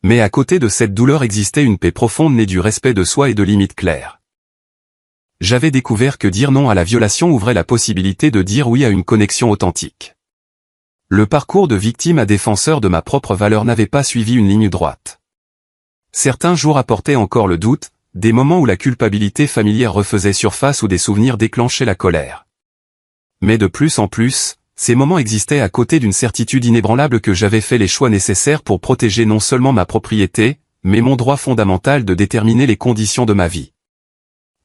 Mais à côté de cette douleur existait une paix profonde née du respect de soi et de limites claires. J'avais découvert que dire non à la violation ouvrait la possibilité de dire oui à une connexion authentique. Le parcours de victime à défenseur de ma propre valeur n'avait pas suivi une ligne droite. Certains jours apportaient encore le doute, des moments où la culpabilité familière refaisait surface ou des souvenirs déclenchaient la colère. Mais de plus en plus, ces moments existaient à côté d'une certitude inébranlable que j'avais fait les choix nécessaires pour protéger non seulement ma propriété, mais mon droit fondamental de déterminer les conditions de ma vie.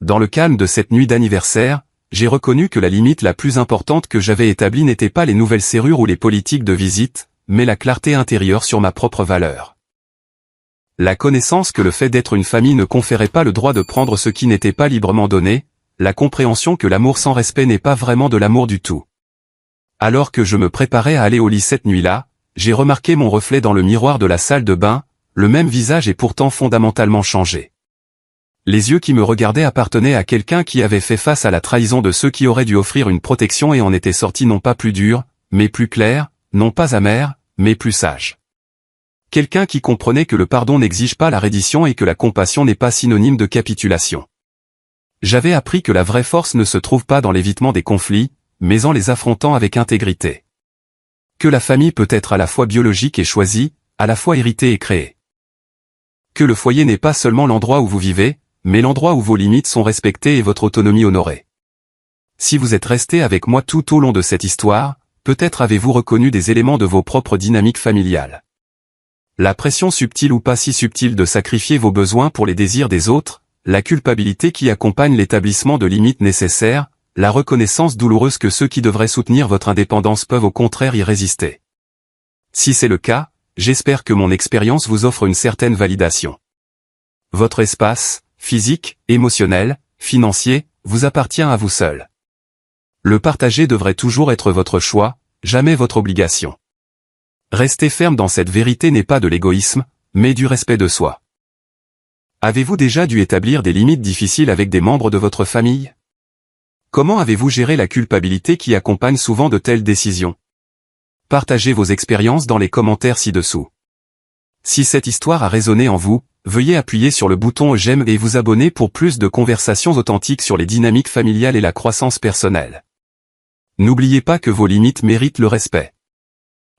Dans le calme de cette nuit d'anniversaire, j'ai reconnu que la limite la plus importante que j'avais établie n'était pas les nouvelles serrures ou les politiques de visite, mais la clarté intérieure sur ma propre valeur. La connaissance que le fait d'être une famille ne conférait pas le droit de prendre ce qui n'était pas librement donné, la compréhension que l'amour sans respect n'est pas vraiment de l'amour du tout. Alors que je me préparais à aller au lit cette nuit-là, j'ai remarqué mon reflet dans le miroir de la salle de bain, le même visage est pourtant fondamentalement changé. Les yeux qui me regardaient appartenaient à quelqu'un qui avait fait face à la trahison de ceux qui auraient dû offrir une protection et en était sorti non pas plus dur, mais plus clair, non pas amer, mais plus sage. Quelqu'un qui comprenait que le pardon n'exige pas la reddition et que la compassion n'est pas synonyme de capitulation. J'avais appris que la vraie force ne se trouve pas dans l'évitement des conflits, mais en les affrontant avec intégrité. Que la famille peut être à la fois biologique et choisie, à la fois héritée et créée. Que le foyer n'est pas seulement l'endroit où vous vivez, mais l'endroit où vos limites sont respectées et votre autonomie honorée. Si vous êtes resté avec moi tout au long de cette histoire, peut-être avez-vous reconnu des éléments de vos propres dynamiques familiales. La pression subtile ou pas si subtile de sacrifier vos besoins pour les désirs des autres, la culpabilité qui accompagne l'établissement de limites nécessaires, la reconnaissance douloureuse que ceux qui devraient soutenir votre indépendance peuvent au contraire y résister. Si c'est le cas, j'espère que mon expérience vous offre une certaine validation. Votre espace, physique, émotionnel, financier, vous appartient à vous seul. Le partager devrait toujours être votre choix, jamais votre obligation. Rester ferme dans cette vérité n'est pas de l'égoïsme, mais du respect de soi. Avez-vous déjà dû établir des limites difficiles avec des membres de votre famille? Comment avez-vous géré la culpabilité qui accompagne souvent de telles décisions? Partagez vos expériences dans les commentaires ci-dessous. Si cette histoire a résonné en vous, veuillez appuyer sur le bouton j'aime et vous abonner pour plus de conversations authentiques sur les dynamiques familiales et la croissance personnelle. N'oubliez pas que vos limites méritent le respect.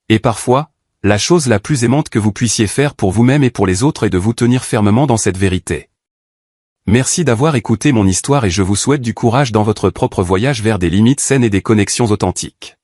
Et parfois, la chose la plus aimante que vous puissiez faire pour vous-même et pour les autres est de vous tenir fermement dans cette vérité. Merci d'avoir écouté mon histoire et je vous souhaite du courage dans votre propre voyage vers des limites saines et des connexions authentiques.